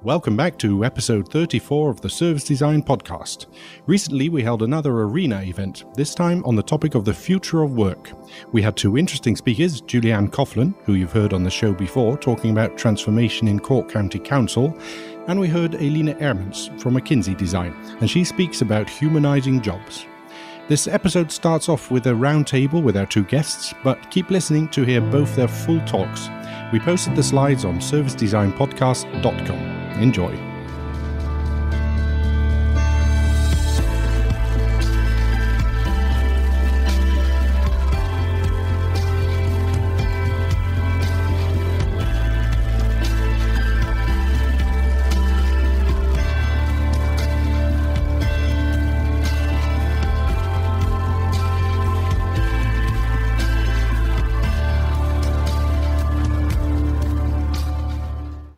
Welcome back to episode 34 of the Service Design Podcast. Recently, we held another arena event, this time on the topic of the future of work. We had two interesting speakers, Julianne Coughlin, who you've heard on the show before, talking about transformation in Cork County Council, and we heard Elina Ermens from McKinsey Design, and she speaks about humanizing jobs. This episode starts off with a roundtable with our two guests, but keep listening to hear both their full talks. We posted the slides on servicedesignpodcast.com. Enjoy.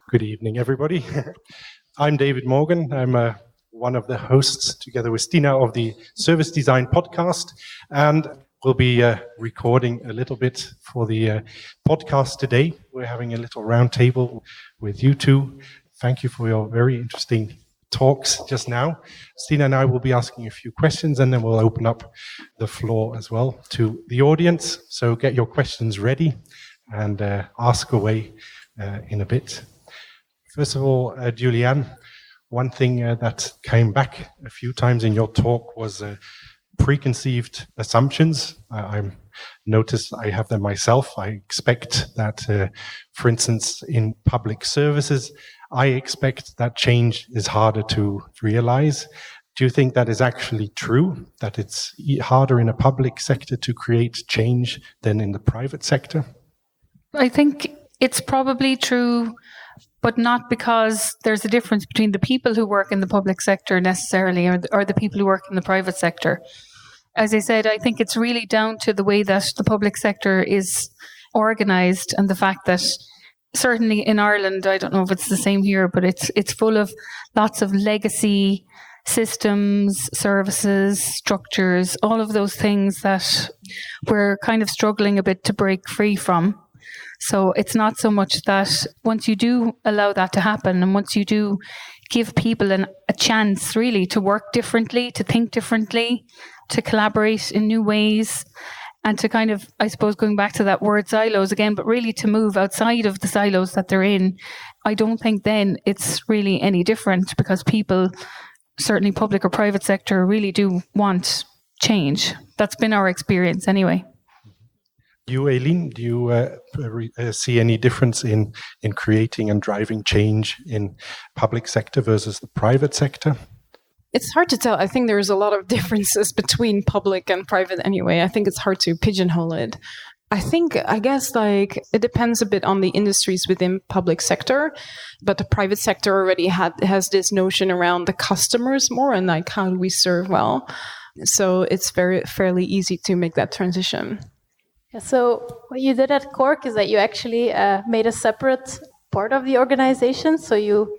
Good evening, everybody. I'm David Morgan. I'm one of the hosts, together with Stina, of the Service Design Podcast, and we'll be recording a little bit for the podcast today. We're having a little roundtable with you two. Thank you for your very interesting talks just now. Stina and I will be asking a few questions, and then we'll open up the floor as well to the audience. So get your questions ready and ask away in a bit. First of all, Julianne, one thing that came back a few times in your talk was preconceived assumptions. I noticed I have them myself. I expect that, for instance, in public services, I expect that change is harder to realize. Do you think that is actually true, that it's harder in a public sector to create change than in the private sector? I think it's probably true, but not because there's a difference between the people who work in the public sector necessarily or the people who work in the private sector. As I said, I think it's really down to the way that the public sector is organised and the fact that certainly in Ireland, I don't know if it's the same here, but it's full of lots of legacy systems, services, structures, all of those things that we're kind of struggling a bit to break free from. So it's not so much that once you do allow that to happen and once you do give people a chance really to work differently, to think differently, to collaborate in new ways and to kind of, I suppose, going back to that word silos again, but really to move outside of the silos that they're in, I don't think then it's really any different because people, certainly public or private sector, really do want change. That's been our experience anyway. You, Aileen, do you see any difference in creating and driving change in public sector versus the private sector? It's hard to tell. I think there's a lot of differences between public and private anyway. I think it's hard to pigeonhole it. I guess it depends a bit on the industries within public sector, but the private sector already has this notion around the customers more and like how do we serve well. So it's fairly easy to make that transition. So what you did at Cork is that you actually made a separate part of the organization. So you,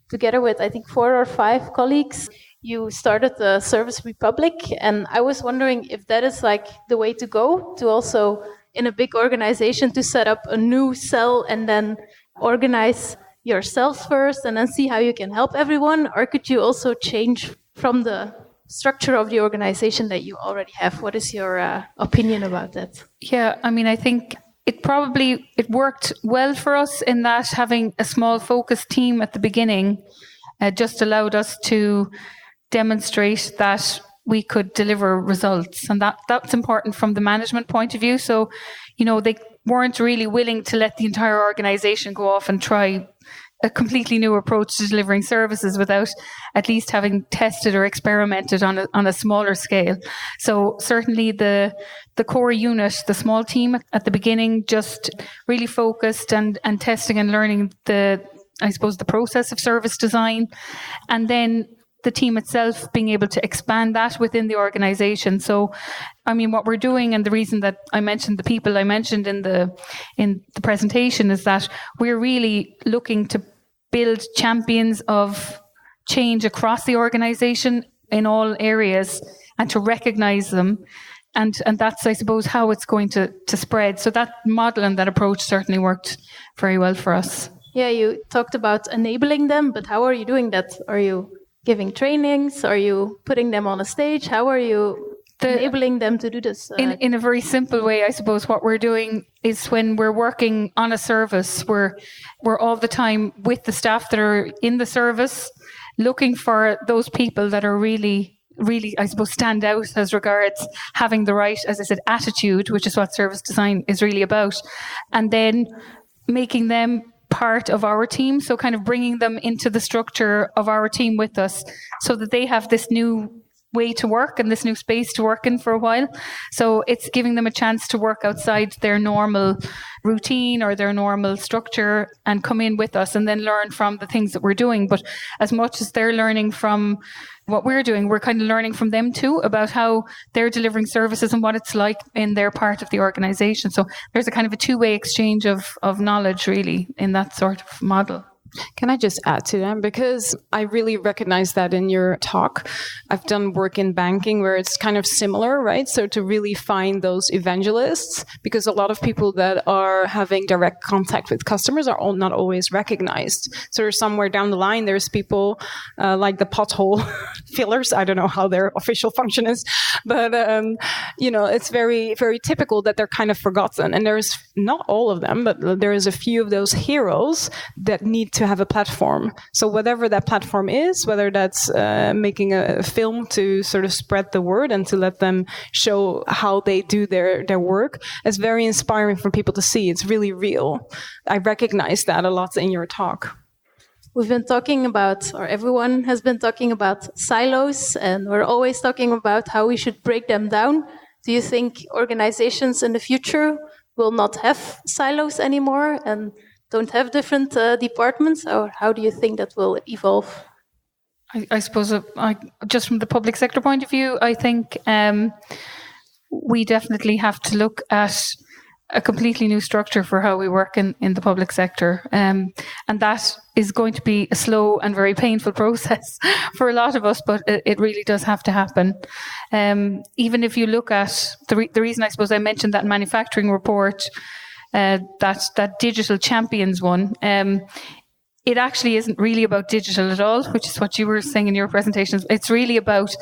together with I think 4 or 5 colleagues, you started the Service Republic. And I was wondering if that is like the way to go, to also in a big organization to set up a new cell and then organize yourselves first and then see how you can help everyone. Or could you also change from the structure of the organization that you already have? What is your opinion about that? Yeah, I mean, I think it worked well for us in that having a small focused team at the beginning just allowed us to demonstrate that we could deliver results. And that's important from the management point of view. So, they weren't really willing to let the entire organization go off and try a completely new approach to delivering services without at least having tested or experimented on a smaller scale. So certainly the core unit, the small team at the beginning, just really focused and testing and learning the process of service design, and then the team itself being able to expand that within the organization. So, I mean, what we're doing, and the reason that I mentioned the people I mentioned in the presentation, is that we're really looking to build champions of change across the organization in all areas and to recognize them. And that's, I suppose, how it's going to spread. So that model and that approach certainly worked very well for us. Yeah, you talked about enabling them, but how are you doing that? Are you giving trainings? Are you putting them on a stage? How are you enabling them to do this? In a very simple way, I suppose what we're doing is when we're working on a service, we're all the time with the staff that are in the service, looking for those people that are really, I suppose, stand out as regards having the right, as I said, attitude, which is what service design is really about, and then making them part of our team. So kind of bringing them into the structure of our team with us so that they have this new way to work and this new space to work in for a while. So it's giving them a chance to work outside their normal routine or their normal structure and come in with us and then learn from the things that we're doing. But as much as they're learning from what we're doing, we're kind of learning from them too about how they're delivering services and what it's like in their part of the organization. So there's a kind of a two-way exchange of knowledge really in that sort of model. Can I just add to that? Because I really recognize that in your talk. I've done work in banking where it's kind of similar, right? So to really find those evangelists, because a lot of people that are having direct contact with customers are not always recognized. So there's somewhere down the line, there's people like the pothole fillers. I don't know how their official function is, but, it's very, very typical that they're kind of forgotten. And there's not all of them, but there is a few of those heroes that need to have a platform. So whatever that platform is, whether that's making a film to sort of spread the word and to let them show how they do their work, it's very inspiring for people to see. It's really real. I recognize that a lot in your talk. We've been talking about, or everyone has been talking about silos, and we're always talking about how we should break them down. Do you think organizations in the future will not have silos anymore and don't have different departments, or how do you think that will evolve? I suppose, just from the public sector point of view, I think we definitely have to look at a completely new structure for how we work in the public sector. And that is going to be a slow and very painful process for a lot of us, but it really does have to happen. Even if you look at the reason I suppose I mentioned that manufacturing report, that Digital Champions one, it actually isn't really about digital at all, which is what you were saying in your presentations. It's really about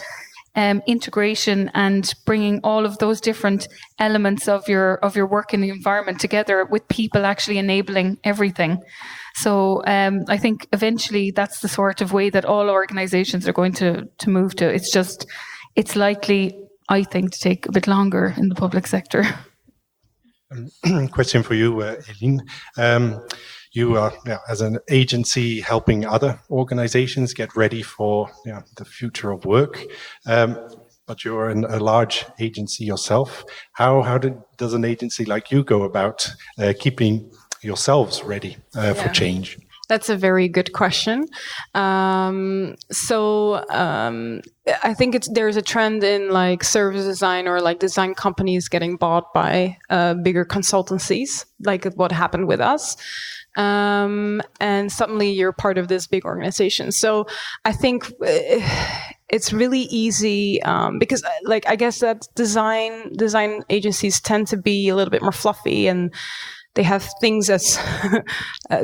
integration and bringing all of those different elements of your work in the environment together with people actually enabling everything. So I think eventually that's the sort of way that all organizations are going to move to. It's likely, I think, to take a bit longer in the public sector. Question for you, Eileen. You are, as an agency, helping other organizations get ready for the future of work, but you're a large agency yourself. How does an agency like you go about keeping yourselves ready for change? That's a very good question. I think there's a trend in like service design or like design companies getting bought by bigger consultancies, like what happened with us. And suddenly you're part of this big organization. So I think it's really easy because like I guess that design agencies tend to be a little bit more fluffy, and they have things that's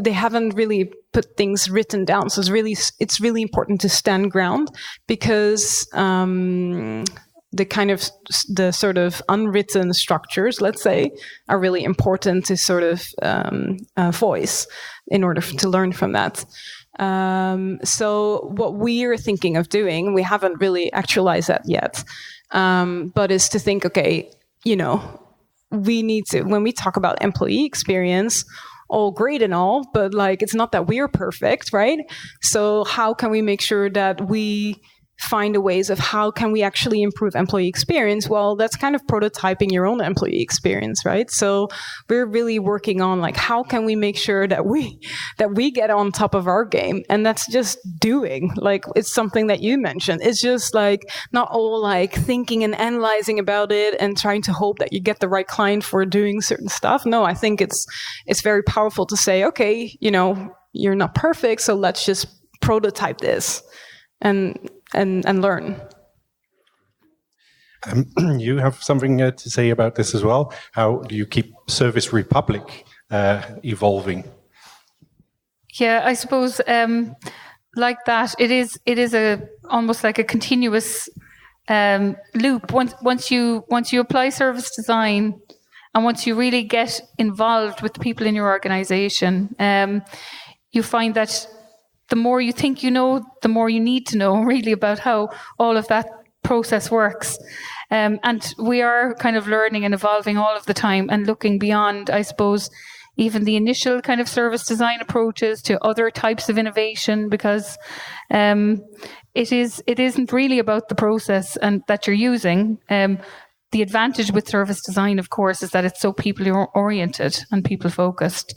they haven't really put things written down. So it's really important to stand ground, because the sort of unwritten structures, let's say, are really important to sort of voice in order to learn from that. So what we are thinking of doing, we haven't really actualized that yet, but is to think, okay, we need to, when we talk about employee experience, all great and all, but like it's not that we're perfect, right? So how can we make sure that we find a ways of how can we actually improve employee experience? Well, that's kind of prototyping your own employee experience, right? So we're really working on like how can we make sure that we get on top of our game, and that's just doing. Like it's something that you mentioned. It's just like not all like thinking and analyzing about it and trying to hope that you get the right client for doing certain stuff. No, I think it's very powerful to say, okay, you're not perfect, so let's just prototype this and learn. You have something to say about this as well. How do you keep Service Republic evolving? Yeah, I suppose like that, it is almost like a continuous loop. Once you apply service design, and once you really get involved with the people in your organization, you find that the more you think you know, the more you need to know really about how all of that process works. And we are kind of learning and evolving all of the time and looking beyond, I suppose, even the initial kind of service design approaches to other types of innovation, because it isn't really about the process and that you're using. The advantage with service design, of course, is that it's so people-oriented and people-focused.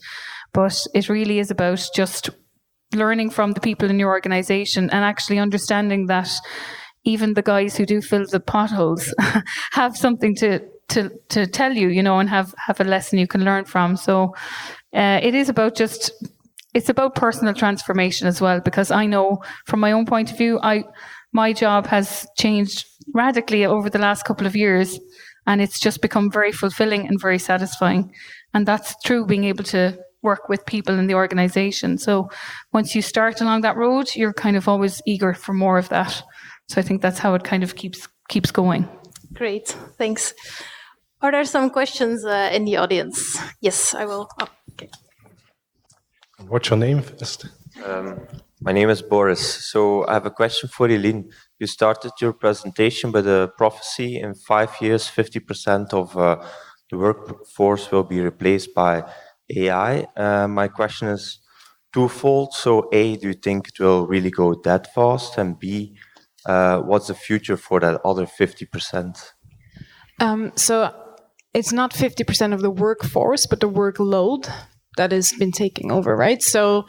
But it really is about just learning from the people in your organization and actually understanding that even the guys who do fill the potholes have something to tell you, and have a lesson you can learn from. So it is about it's about personal transformation as well, because I know from my own point of view, my job has changed radically over the last couple of years, and it's just become very fulfilling and very satisfying. And that's through being able to work with people in the organization. So once you start along that road, you're kind of always eager for more of that. So I think that's how it kind of keeps going. Great, thanks. Are there some questions in the audience? Yes, I will. Oh, okay. What's your name first? My name is Boris. So I have a question for Eline. You started your presentation with a prophecy: in 5 years, 50% of the workforce will be replaced by AI. My question is twofold. So A, do you think it will really go that fast? And B, what's the future for that other 50%? So it's not 50% of the workforce, but the workload that has been taking over, right? So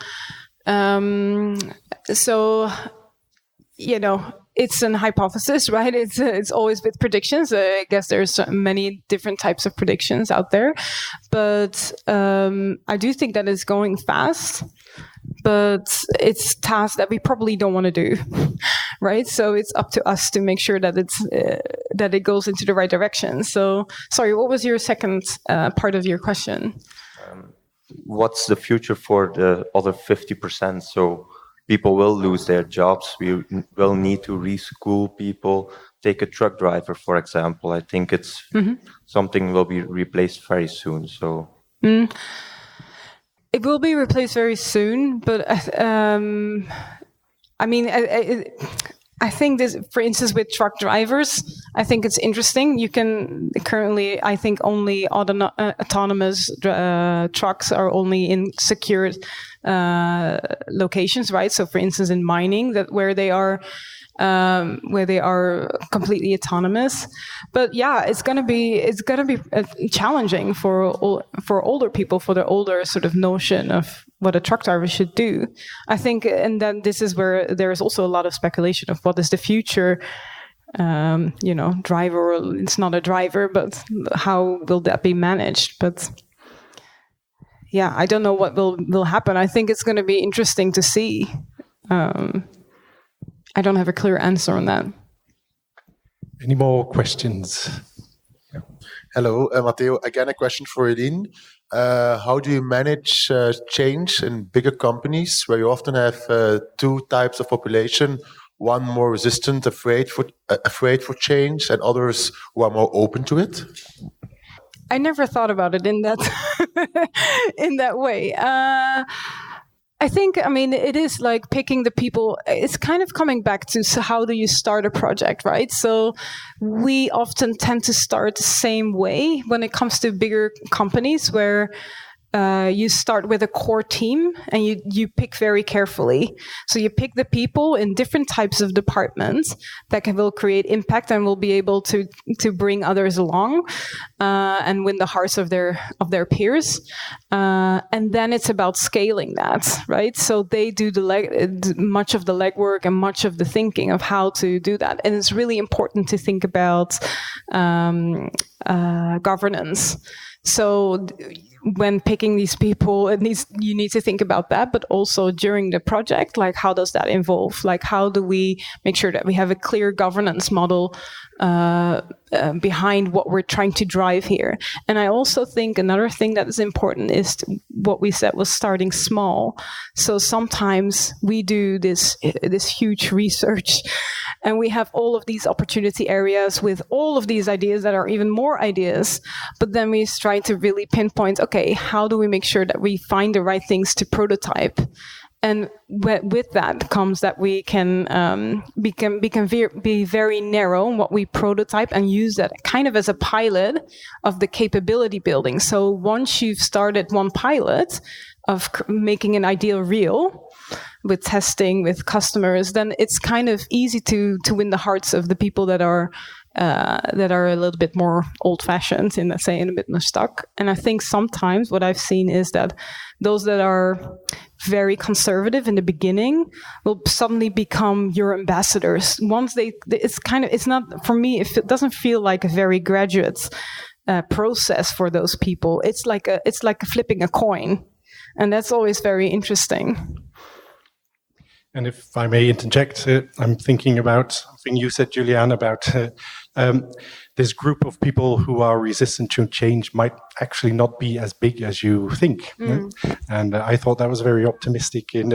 it's an hypothesis, right? It's always with predictions. I guess there's many different types of predictions out there, but I do think that it's going fast. But it's tasks that we probably don't want to do, right? So it's up to us to make sure that that it goes into the right direction. So, sorry, what was your second part of your question? What's the future for the other 50%? So people will lose their jobs. We will need to reschool people. Take a truck driver, for example. I think it's something will be replaced very soon. So. It will be replaced very soon, but I think this, for instance, with truck drivers, I think it's interesting. You can currently, I think, only autonomous trucks are only in secured locations, right? So, for instance, in mining, where they are completely autonomous. But yeah, it's gonna be challenging for older people, for the older sort of notion of what a truck driver should do. I think, and then this is where there is also a lot of speculation of what is the future, driver. Or it's not a driver, but how will that be managed? But yeah, I don't know what will happen. I think it's going to be interesting to see. I don't have a clear answer on that. Any more questions? Yeah. Hello, Matteo. Again, a question for Eline. How do you manage change in bigger companies where you often have two types of population? One more resistant, afraid for change, and others who are more open to it? I never thought about it in that in that way. I think, it is like picking the people. It's kind of coming back to, so how do you start a project, right? So we often tend to start the same way when it comes to bigger companies, where you start with a core team and you pick very carefully. So you pick the people in different types of departments that will create impact and will be able to bring others along and win the hearts of their peers. And then it's about scaling that, right? So they do much of the legwork and much of the thinking of how to do that. And it's really important to think about governance. So when picking these people, you need to think about that, but also during the project, like how does that involve? Like how do we make sure that we have a clear governance model behind what we're trying to drive here? And I also think another thing that is important is what we said was starting small. So sometimes we do this huge research and we have all of these opportunity areas with all of these ideas that are even more ideas, but then we try to really pinpoint, okay, how do we make sure that we find the right things to prototype? And with that comes that we can be very narrow in what we prototype and use that kind of as a pilot of the capability building. So once you've started one pilot of making an ideal real with testing with customers, then it's kind of easy to win the hearts of the people that are a little bit more old-fashioned, and let's say a bit more stuck. And I think sometimes what I've seen is that those that are very conservative in the beginning will suddenly become your ambassadors. Once it's not, for me, it doesn't feel like a very graduate process for those people. It's like flipping a coin, and that's always very interesting. And if I may interject, I'm thinking about something you said, Julianne, about this group of people who are resistant to change might actually not be as big as you think. And I thought that was very optimistic in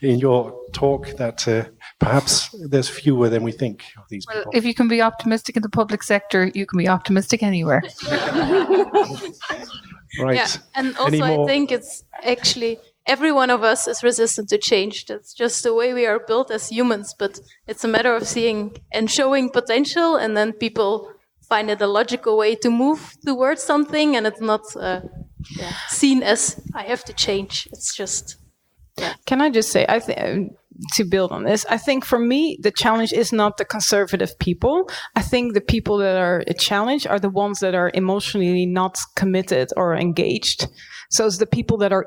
your talk, that perhaps there's fewer than we think of these people. If you can be optimistic in the public sector, you can be optimistic anywhere. Right. Yeah. And also I think it's actually... every one of us is resistant to change. That's just the way we are built as humans. But it's a matter of seeing and showing potential, and then people find it a logical way to move towards something, and it's not seen as I have to change. It's just. Yeah. Can I just say, to build on this, I think for me the challenge is not the conservative people. I think the people that are a challenge are the ones that are emotionally not committed or engaged. So it's the people that are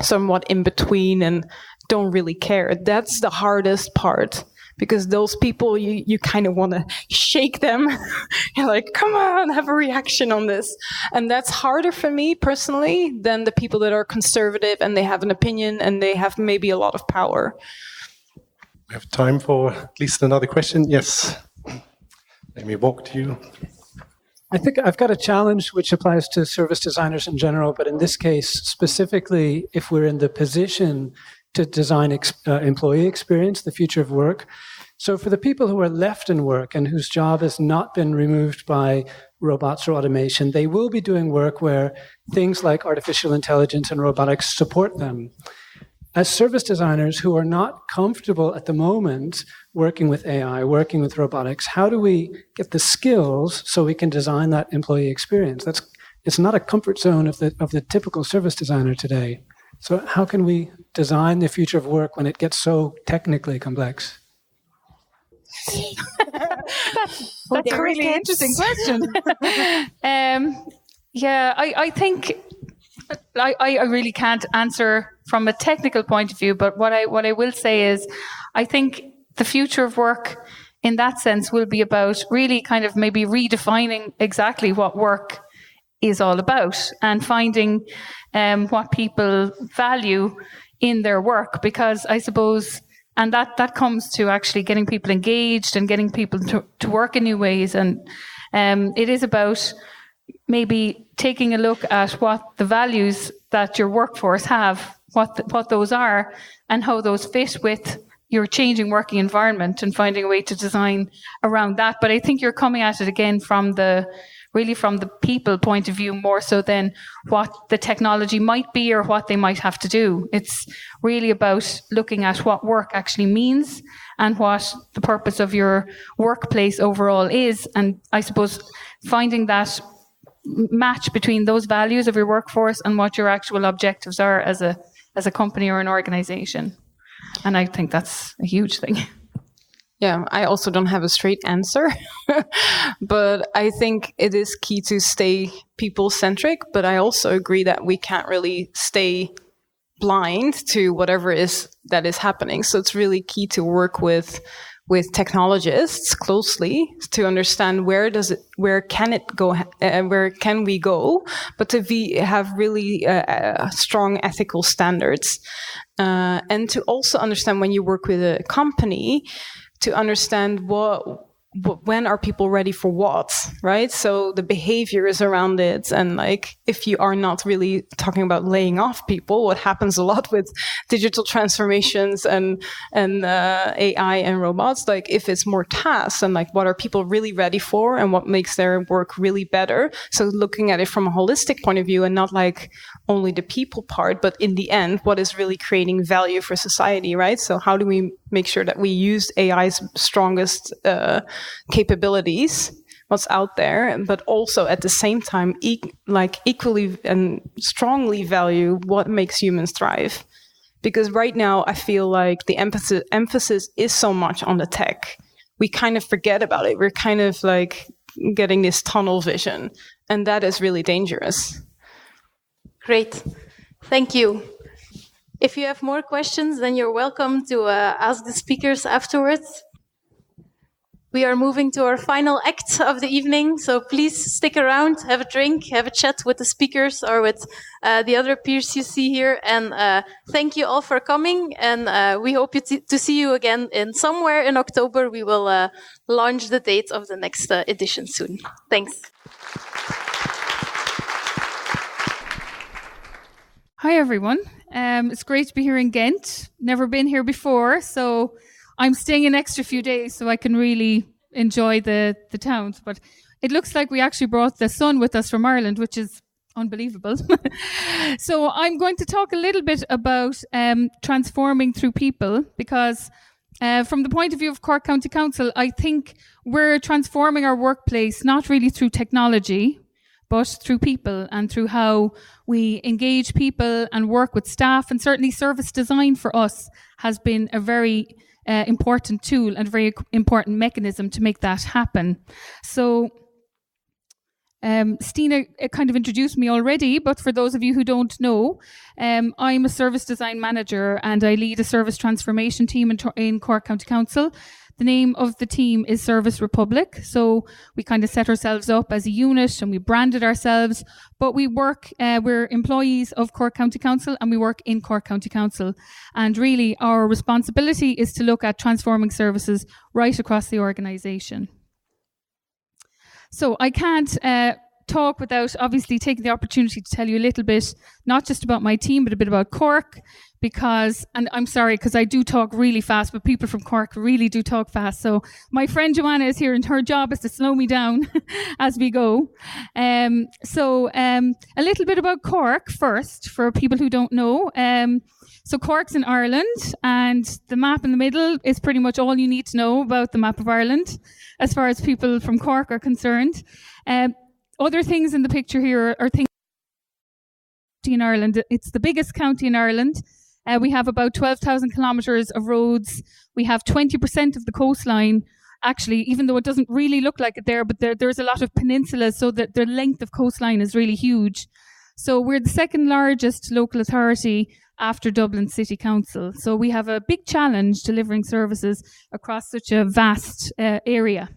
somewhat in between and don't really care. That's the hardest part, because those people, you kind of want to shake them. You're like, come on, have a reaction on this. And that's harder for me personally than the people that are conservative and they have an opinion and they have maybe a lot of power. We have time for at least another question. Yes. Let me walk to you. I think I've got a challenge which applies to service designers in general, but in this case, specifically, if we're in the position to design employee experience, the future of work. So for the people who are left in work and whose job has not been removed by robots or automation, they will be doing work where things like artificial intelligence and robotics support them. As service designers who are not comfortable at the moment working with AI, working with robotics, how do we get the skills so we can design that employee experience? It's not a comfort zone of the typical service designer today. So how can we design the future of work when it gets so technically complex? That's a really interesting question. I think I really can't answer from a technical point of view, but what I will say is I think the future of work in that sense will be about really kind of maybe redefining exactly what work is all about and finding what people value in their work, because I suppose, and that comes to actually getting people engaged and getting people to work in new ways. And it is about maybe taking a look at what the values that your workforce have, what those are, and how those fit with your changing working environment, and finding a way to design around that. But I think you're coming at it again from the people point of view more so than what the technology might be or what they might have to do. It's really about looking at what work actually means and what the purpose of your workplace overall is. And I suppose finding that match between those values of your workforce and what your actual objectives are as a company or an organization. And I think that's a huge thing. Yeah, I also don't have a straight answer, but I think it is key to stay people-centric, but I also agree that we can't really stay blind to whatever that is happening. So it's really key to work with with technologists closely to understand where can we go, but to have really strong ethical standards, and to also understand when you work with a company, to understand when are people ready for what, right? So the behaviors around it, and like if you are not really talking about laying off people, what happens a lot with digital transformations and AI and robots, like if it's more tasks, and like what are people really ready for and what makes their work really better. So looking at it from a holistic point of view and not like only the people part, but in the end, what is really creating value for society, right? So how do we make sure that we use AI's strongest capabilities, what's out there, but also at the same time, equally and strongly value what makes humans thrive. Because right now, I feel like the emphasis is so much on the tech. We kind of forget about it. We're kind of like getting this tunnel vision, and that is really dangerous. Great. Thank you. If you have more questions, then you're welcome to ask the speakers afterwards. We are moving to our final act of the evening, so please stick around, have a drink, have a chat with the speakers or with the other peers you see here. And thank you all for coming, and we hope to see you again somewhere in October. We will launch the date of the next edition soon. Thanks. Hi, everyone. It's great to be here in Ghent. Never been here before, so I'm staying an extra few days so I can really enjoy the towns. But it looks like we actually brought the sun with us from Ireland, which is unbelievable. So I'm going to talk a little bit about transforming through people, because from the point of view of Cork County Council, I think we're transforming our workplace not really through technology, but through people and through how we engage people and work with staff. And certainly service design for us has been a very important tool and very important mechanism to make that happen. So Stina kind of introduced me already, but for those of you who don't know, I'm a service design manager and I lead a service transformation team in Cork County Council. The name of the team is Service Republic. So we kind of set ourselves up as a unit and we branded ourselves, but we work, we're employees of Cork County Council and we work in Cork County Council. And really our responsibility is to look at transforming services right across the organisation. So I can't talk without obviously taking the opportunity to tell you a little bit, not just about my team, but a bit about Cork, because, and I'm sorry, because I do talk really fast, but people from Cork really do talk fast. So my friend Joanna is here and her job is to slow me down as we go. So a little bit about Cork first, for people who don't know. So Cork's in Ireland, and the map in the middle is pretty much all you need to know about the map of Ireland, as far as people from Cork are concerned. Other things in the picture here are things in Ireland. It's the biggest county in Ireland. We have about 12,000 kilometres of roads. We have 20% of the coastline, actually, even though it doesn't really look like it there, but there's a lot of peninsulas, so that the length of coastline is really huge. So we're the second largest local authority after Dublin City Council. So we have a big challenge delivering services across such a vast area.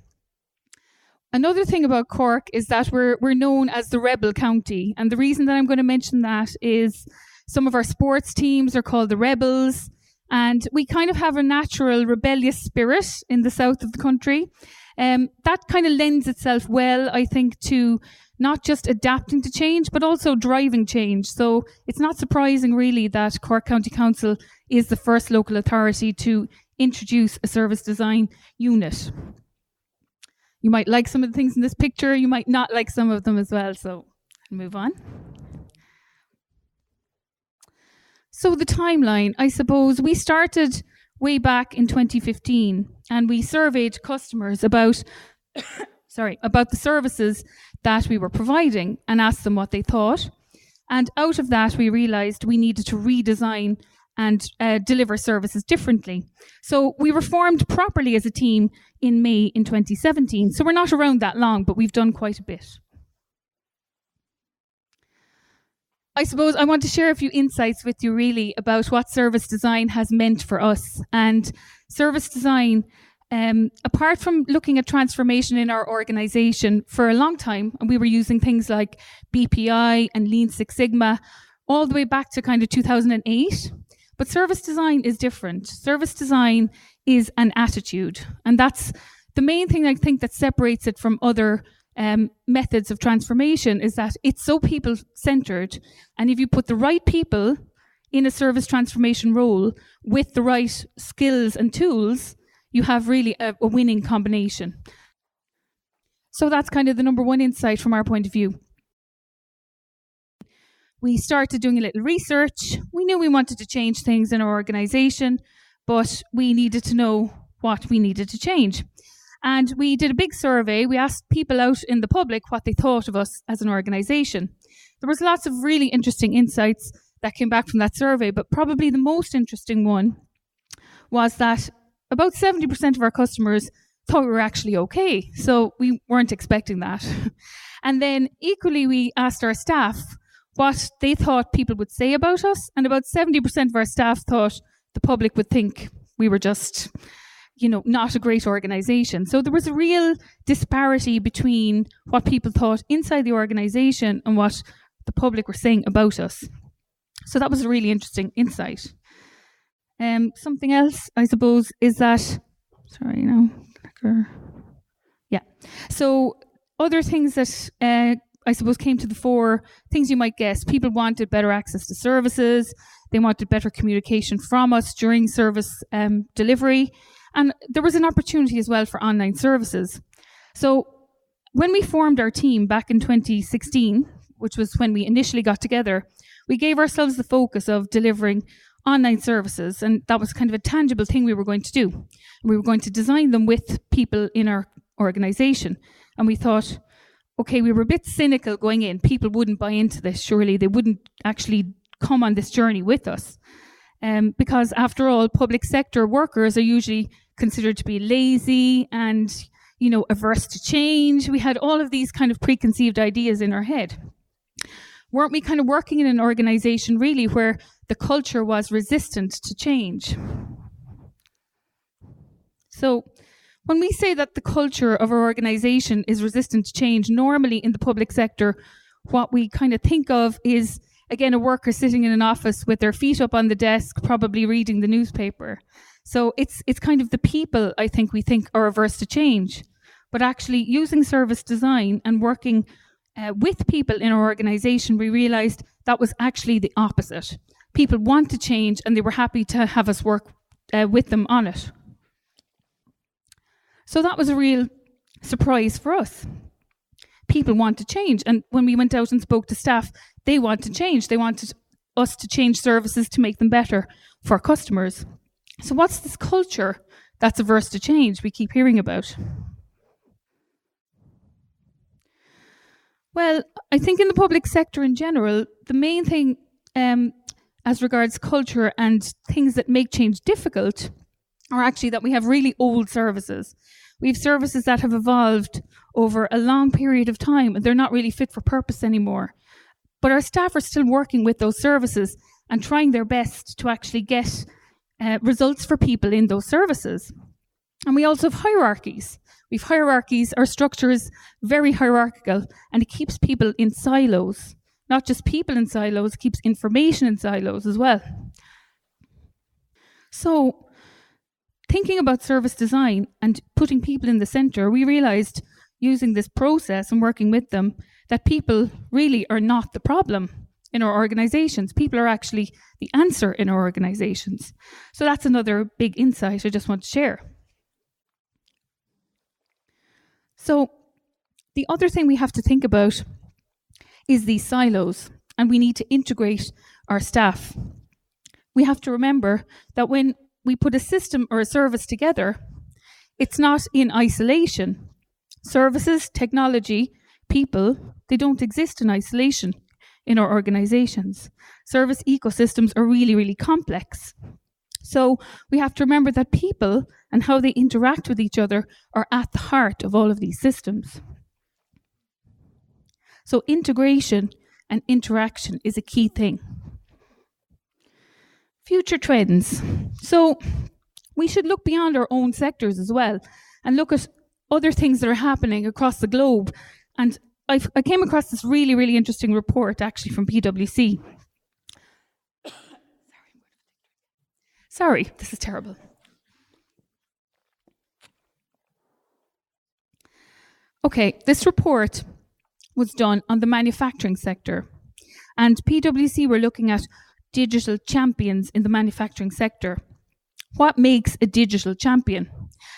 Another thing about Cork is that we're known as the Rebel County. And the reason that I'm going to mention that is some of our sports teams are called the Rebels. And we kind of have a natural rebellious spirit in the south of the country. That kind of lends itself well, I think, to not just adapting to change, but also driving change. So it's not surprising, really, that Cork County Council is the first local authority to introduce a service design unit. You might like some of the things in this picture, you might not like some of them as well, so I'll move on. So the timeline, I suppose, we started way back in 2015 and we surveyed customers about about the services that we were providing and asked them what they thought. And out of that, we realised we needed to redesign and deliver services differently. So we were formed properly as a team in May in 2017. So we're not around that long, but we've done quite a bit. I suppose I want to share a few insights with you really about what service design has meant for us. And service design Apart from looking at transformation in our organization for a long time, and we were using things like BPI and Lean Six Sigma all the way back to kind of 2008. But service design is different. Service design is an attitude. And that's the main thing I think that separates it from other methods of transformation, is that it's so people-centered. And if you put the right people in a service transformation role with the right skills and tools, you have really a winning combination. So that's kind of the number one insight from our point of view. We started doing a little research. We knew we wanted to change things in our organization, but we needed to know what we needed to change. And we did a big survey. We asked people out in the public what they thought of us as an organization. There was lots of really interesting insights that came back from that survey, but probably the most interesting one was that about 70% of our customers thought we were actually okay. So we weren't expecting that. And then equally, we asked our staff what they thought people would say about us. And about 70% of our staff thought the public would think we were just, not a great organization. So there was a real disparity between what people thought inside the organization and what the public were saying about us. So that was a really interesting insight. Something else, I suppose, is that, So other things that I suppose came to the fore, things you might guess. People wanted better access to services. They wanted better communication from us during service delivery. And there was an opportunity as well for online services. So when we formed our team back in 2016, which was when we initially got together, we gave ourselves the focus of delivering online services. And that was kind of a tangible thing we were going to do. And we were going to design them with people in our organization. And we thought, okay, we were a bit cynical going in. People wouldn't buy into this, surely. They wouldn't actually come on this journey with us. Because after all, public sector workers are usually considered to be lazy and, averse to change. We had all of these kind of preconceived ideas in our head. Weren't we kind of working in an organization really where the culture was resistant to change? So when we say that the culture of our organization is resistant to change, normally in the public sector, what we kind of think of is, again, a worker sitting in an office with their feet up on the desk, probably reading the newspaper. So it's kind of the people, I think, we think are averse to change. But actually using service design and working with people in our organization, we realized that was actually the opposite. People want to change and they were happy to have us work with them on it. So that was a real surprise for us. People want to change. And when we went out and spoke to staff, they want to change. They wanted us to change services to make them better for our customers. So what's this culture that's averse to change we keep hearing about? Well, I think in the public sector in general, the main thing as regards culture and things that make change difficult are actually that we have really old services. We have services that have evolved over a long period of time and they're not really fit for purpose anymore. But our staff are still working with those services and trying their best to actually get results for people in those services. And we also have hierarchies. We've hierarchies. Our structure is very hierarchical and it keeps people in silos. Not just people in silos, it keeps information in silos as well. So thinking about service design and putting people in the center, we realized using this process and working with them that people really are not the problem in our organizations. People are actually the answer in our organizations. So that's another big insight I just want to share. So the other thing we have to think about is these silos, and we need to integrate our staff. We have to remember that when we put a system or a service together, it's not in isolation. Services, technology, people, they don't exist in isolation in our organizations. Service ecosystems are really, really complex. So we have to remember that people and how they interact with each other are at the heart of all of these systems. So integration and interaction is a key thing. Future trends. So we should look beyond our own sectors as well and look at other things that are happening across the globe. And I came across this really, really interesting report actually from PwC. Sorry, this is terrible. Okay, this report was done on the manufacturing sector. And PwC were looking at digital champions in the manufacturing sector. What makes a digital champion?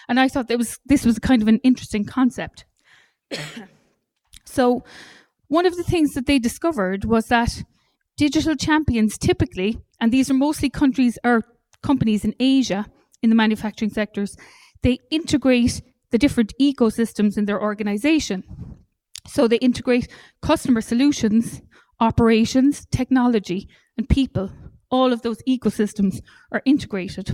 And I thought this was kind of an interesting concept. So one of the things that they discovered was that digital champions typically, and these are mostly countries or companies in Asia in the manufacturing sectors, they integrate the different ecosystems in their organization. So they integrate customer solutions, operations, technology, and people. All of those ecosystems are integrated.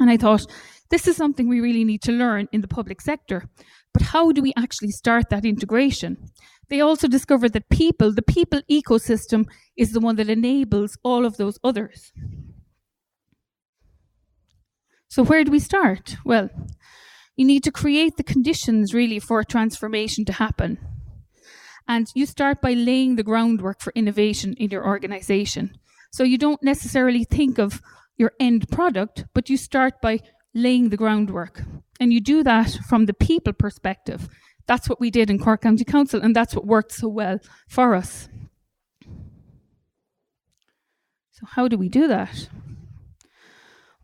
And I thought, this is something we really need to learn in the public sector. But how do we actually start that integration? They also discovered that the people ecosystem is the one that enables all of those others. So where do we start? Well, you need to create the conditions really for a transformation to happen. And you start by laying the groundwork for innovation in your organization. So you don't necessarily think of your end product, but you start by laying the groundwork. And you do that from the people perspective. That's what we did in Cork County Council, and that's what worked so well for us. So how do we do that?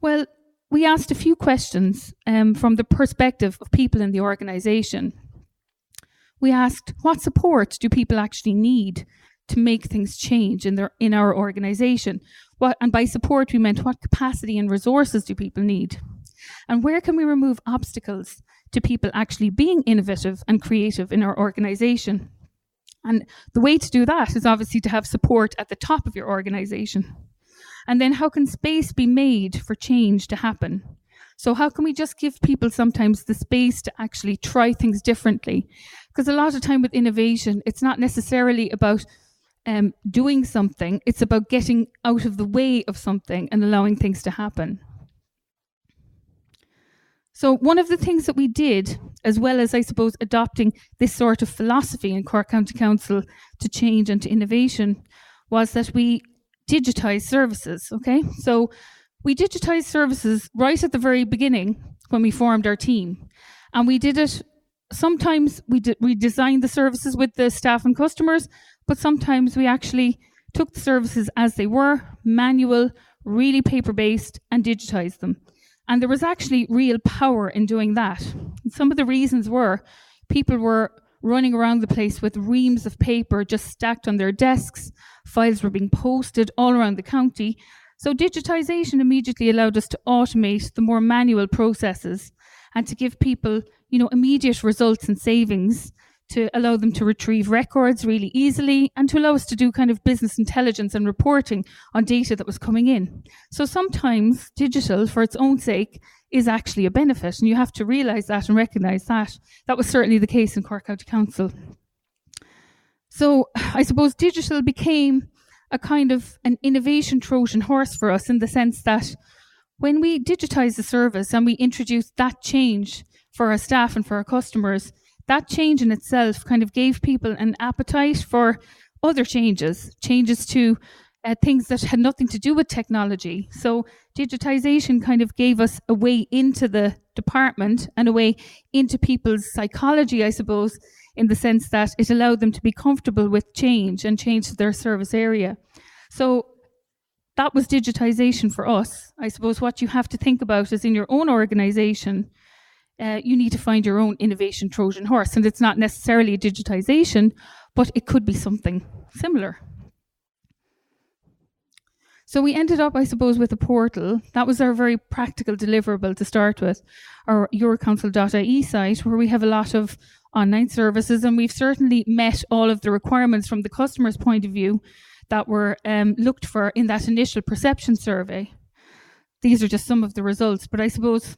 Well, we asked a few questions from the perspective of people in the organization. We asked, what support do people actually need to make things change in our organization? And by support, we meant what capacity and resources do people need? And where can we remove obstacles to people actually being innovative and creative in our organization? And the way to do that is obviously to have support at the top of your organization. And then how can space be made for change to happen? So how can we just give people sometimes the space to actually try things differently? Because a lot of time with innovation, it's not necessarily about doing something, it's about getting out of the way of something and allowing things to happen. So one of the things that we did, as well as I suppose adopting this sort of philosophy in Cork County Council to change and to innovation, was that we digitized services, okay? So we digitized services right at the very beginning when we formed our team. And we did it, sometimes we designed the services with the staff and customers, but sometimes we actually took the services as they were, manual, really paper-based, and digitized them. And there was actually real power in doing that. And some of the reasons were people were running around the place with reams of paper just stacked on their desks. Files were being posted all around the county. So digitization immediately allowed us to automate the more manual processes and to give people, immediate results and savings, to allow them to retrieve records really easily and to allow us to do kind of business intelligence and reporting on data that was coming in. So sometimes digital, for its own sake, is actually a benefit, and you have to realise that and recognise that. That was certainly the case in Cork County Council. So I suppose digital became a kind of an innovation Trojan horse for us, in the sense that when we digitised the service and we introduced that change for our staff and for our customers, that change in itself kind of gave people an appetite for other changes to things that had nothing to do with technology. So digitization kind of gave us a way into the department and a way into people's psychology, I suppose, in the sense that it allowed them to be comfortable with change and change to their service area. So that was digitization for us. I suppose what you have to think about is in your own organization, you need to find your own innovation Trojan horse. And it's not necessarily a digitization, but it could be something similar. So we ended up, I suppose, with a portal. That was our very practical deliverable to start with, our eurocouncil.ie site, where we have a lot of online services, and we've certainly met all of the requirements from the customer's point of view that were looked for in that initial perception survey. These are just some of the results, but I suppose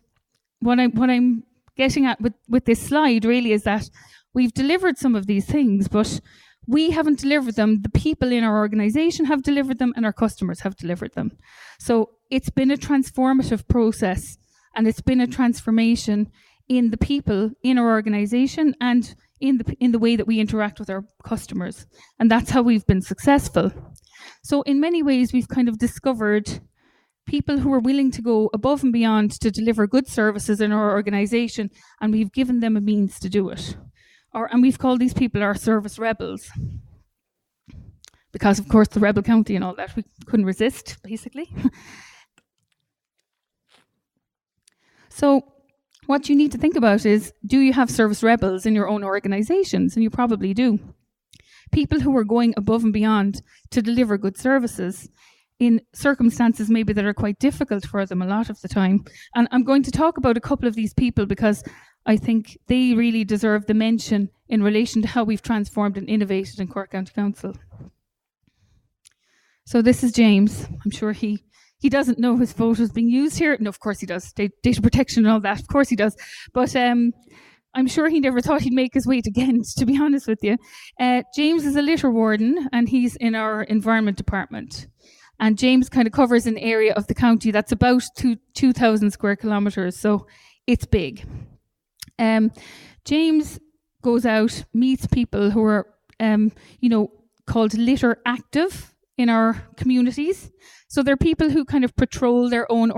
what I'm getting at with this slide really is that we've delivered some of these things, but we haven't delivered them. The people in our organization have delivered them, and our customers have delivered them. So it's been a transformative process, And it's been a transformation in the people in our organization and in the way that we interact with our customers. And that's how we've been successful. So in many ways, we've kind of discovered people who are willing to go above and beyond to deliver good services in our organization, and we've given them a means to do it. And we've called these people our service rebels. Because, of course, the rebel county and all that, we couldn't resist, basically. So what you need to think about is, do you have service rebels in your own organizations? And you probably do. People who are going above and beyond to deliver good services in circumstances maybe that are quite difficult for them a lot of the time. And I'm going to talk about a couple of these people because I think they really deserve the mention in relation to how we've transformed and innovated in Cork County Council. So this is James. I'm sure he doesn't know his photo is being used here. No, of course he does. Data protection and all that. Of course he does. But I'm sure he never thought he'd make his way to Ghent, to be honest with you. James is a litter warden, and he's in our environment department. And James kind of covers an area of the county that's about 2,000 square kilometres, so it's big. James goes out, meets people who are, called litter active in our communities. So they're people who kind of patrol their own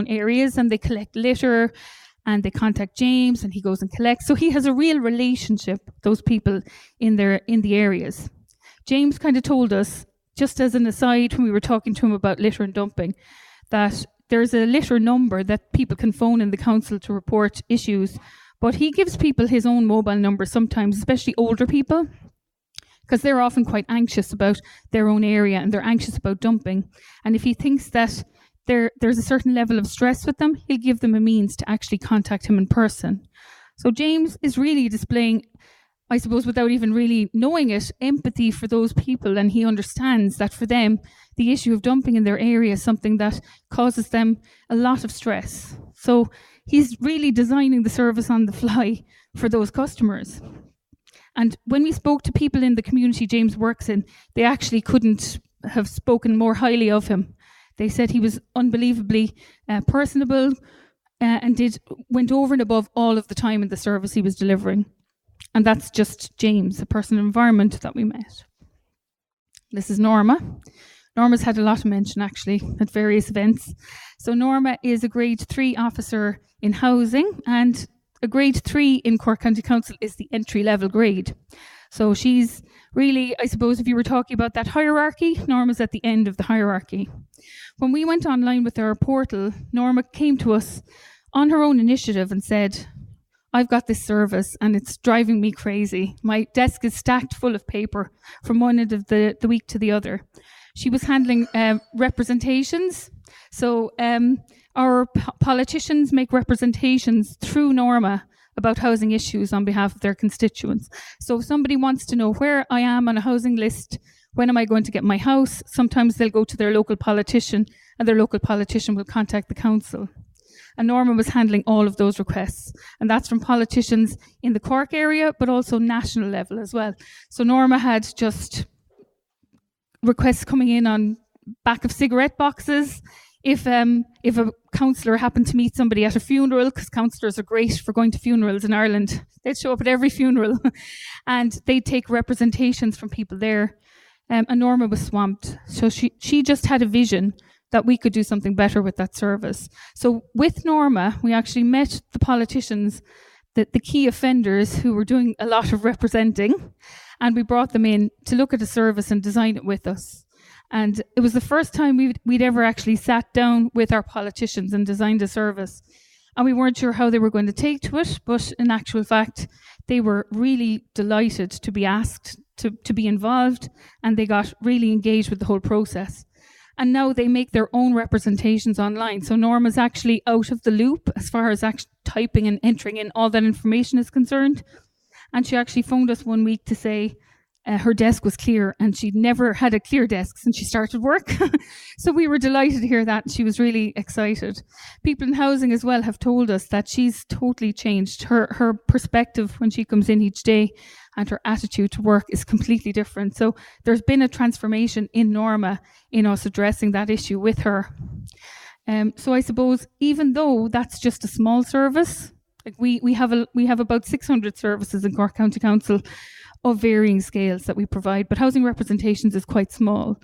areas, and they collect litter, and they contact James, and he goes and collects. So he has a real relationship with those people in the areas. James kind of told us, just as an aside, when we were talking to him about litter and dumping, that there's a litter number that people can phone in the council to report issues, but he gives people his own mobile number sometimes, especially older people, because they're often quite anxious about their own area and they're anxious about dumping. And if he thinks that there's a certain level of stress with them, he'll give them a means to actually contact him in person. So James is really displaying, I suppose without even really knowing it, empathy for those people, and he understands that for them, the issue of dumping in their area is something that causes them a lot of stress. So he's really designing the service on the fly for those customers. And when we spoke to people in the community James works in, they actually couldn't have spoken more highly of him. They said he was unbelievably personable and went over and above all of the time in the service he was delivering. And that's just James, a person in environment that we met. This is Norma. Norma's had a lot of mention, actually, at various events. So Norma is a grade 3 officer in housing, and a grade 3 in Cork County Council is the entry-level grade. So she's really, I suppose, if you were talking about that hierarchy, Norma's at the end of the hierarchy. When we went online with our portal, Norma came to us on her own initiative and said, I've got this service and it's driving me crazy. My desk is stacked full of paper from one end of the week to the other. She was handling representations. So our politicians make representations through Norma about housing issues on behalf of their constituents. So if somebody wants to know where I am on a housing list, when am I going to get my house, sometimes they'll go to their local politician, and their local politician will contact the council. And Norma was handling all of those requests. And that's from politicians in the Cork area, but also national level as well. So Norma had just requests coming in on back of cigarette boxes. If a councillor happened to meet somebody at a funeral, because councillors are great for going to funerals in Ireland, they'd show up at every funeral and they'd take representations from people there. And Norma was swamped. So she just had a vision that we could do something better with that service. So with Norma, we actually met the politicians, the key offenders who were doing a lot of representing, and we brought them in to look at the service and design it with us. And it was the first time we'd ever actually sat down with our politicians and designed a service. And we weren't sure how they were going to take to it, but in actual fact, they were really delighted to be asked to be involved, and they got really engaged with the whole process. And now they make their own representations online. So Norma's actually out of the loop as far as actually typing and entering in all that information is concerned. And she actually phoned us one week to say her desk was clear, and she'd never had a clear desk since she started work. So we were delighted to hear that. She was really excited. People in housing as well have told us that she's totally changed. Her perspective when she comes in each day and her attitude to work is completely different. So there's been a transformation in Norma in us addressing that issue with her. So I suppose even though that's just a small service, like we have about 600 services in Cork County Council of varying scales that we provide, but housing representations is quite small.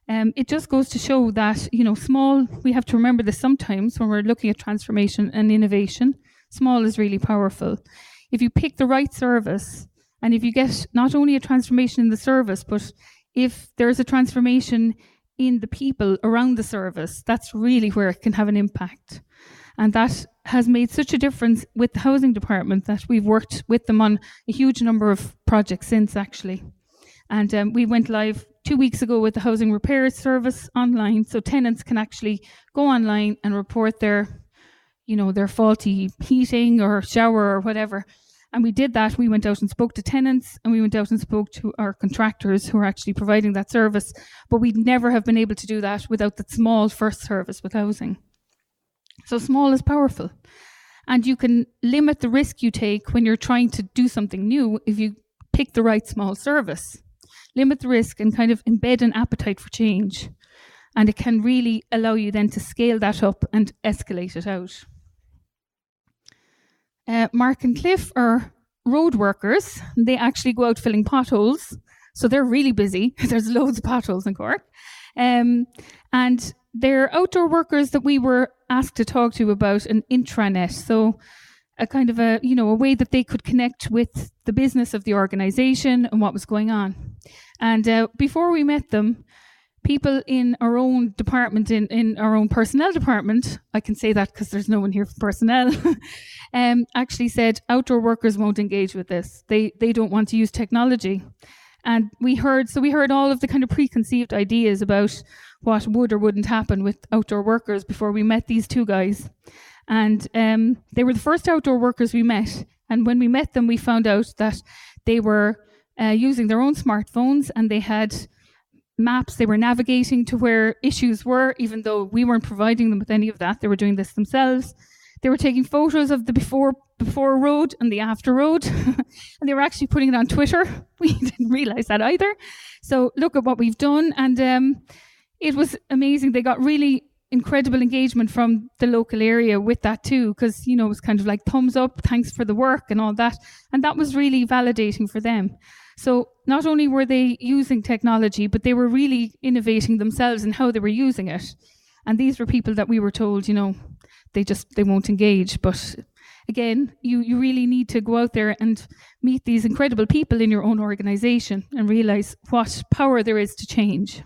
It just goes to show that, small, we have to remember this sometimes when we're looking at transformation and innovation, small is really powerful. If you pick the right service, and if you get not only a transformation in the service, but if there's a transformation in the people around the service, that's really where it can have an impact. And that has made such a difference with the housing department that we've worked with them on a huge number of projects since, actually. And we went live 2 weeks ago with the housing repairs service online, so tenants can actually go online and report their faulty heating or shower or whatever. And we did that. We went out and spoke to tenants, and we went out and spoke to our contractors who are actually providing that service. But we'd never have been able to do that without that small first service with housing. So small is powerful. And you can limit the risk you take when you're trying to do something new if you pick the right small service. Limit the risk and kind of embed an appetite for change. And it can really allow you then to scale that up and escalate it out. Mark and Cliff are road workers. They actually go out filling potholes. So they're really busy. There's loads of potholes in Cork. And they're outdoor workers that we were asked to talk to about an intranet. So a kind of a way that they could connect with the business of the organisation and what was going on. And before we met them, people in our own department, in our own personnel department, I can say that because there's no one here for personnel, actually said outdoor workers won't engage with this. They don't want to use technology. And we heard all of the kind of preconceived ideas about what would or wouldn't happen with outdoor workers before we met these two guys. And they were the first outdoor workers we met. And when we met them, we found out that they were using their own smartphones, and they had maps. They were navigating to where issues were, even though we weren't providing them with any of that. They were doing this themselves. They were taking photos of the before road and the after road, and they were actually putting it on Twitter. We didn't realize that either. So look at what we've done, and it was amazing. They got really incredible engagement from the local area with that too, because it was kind of like thumbs up, thanks for the work and all that, and that was really validating for them. So not only were they using technology, but they were really innovating themselves in how they were using it. And these were people that we were told, they won't engage. But again, you really need to go out there and meet these incredible people in your own organisation and realise what power there is to change.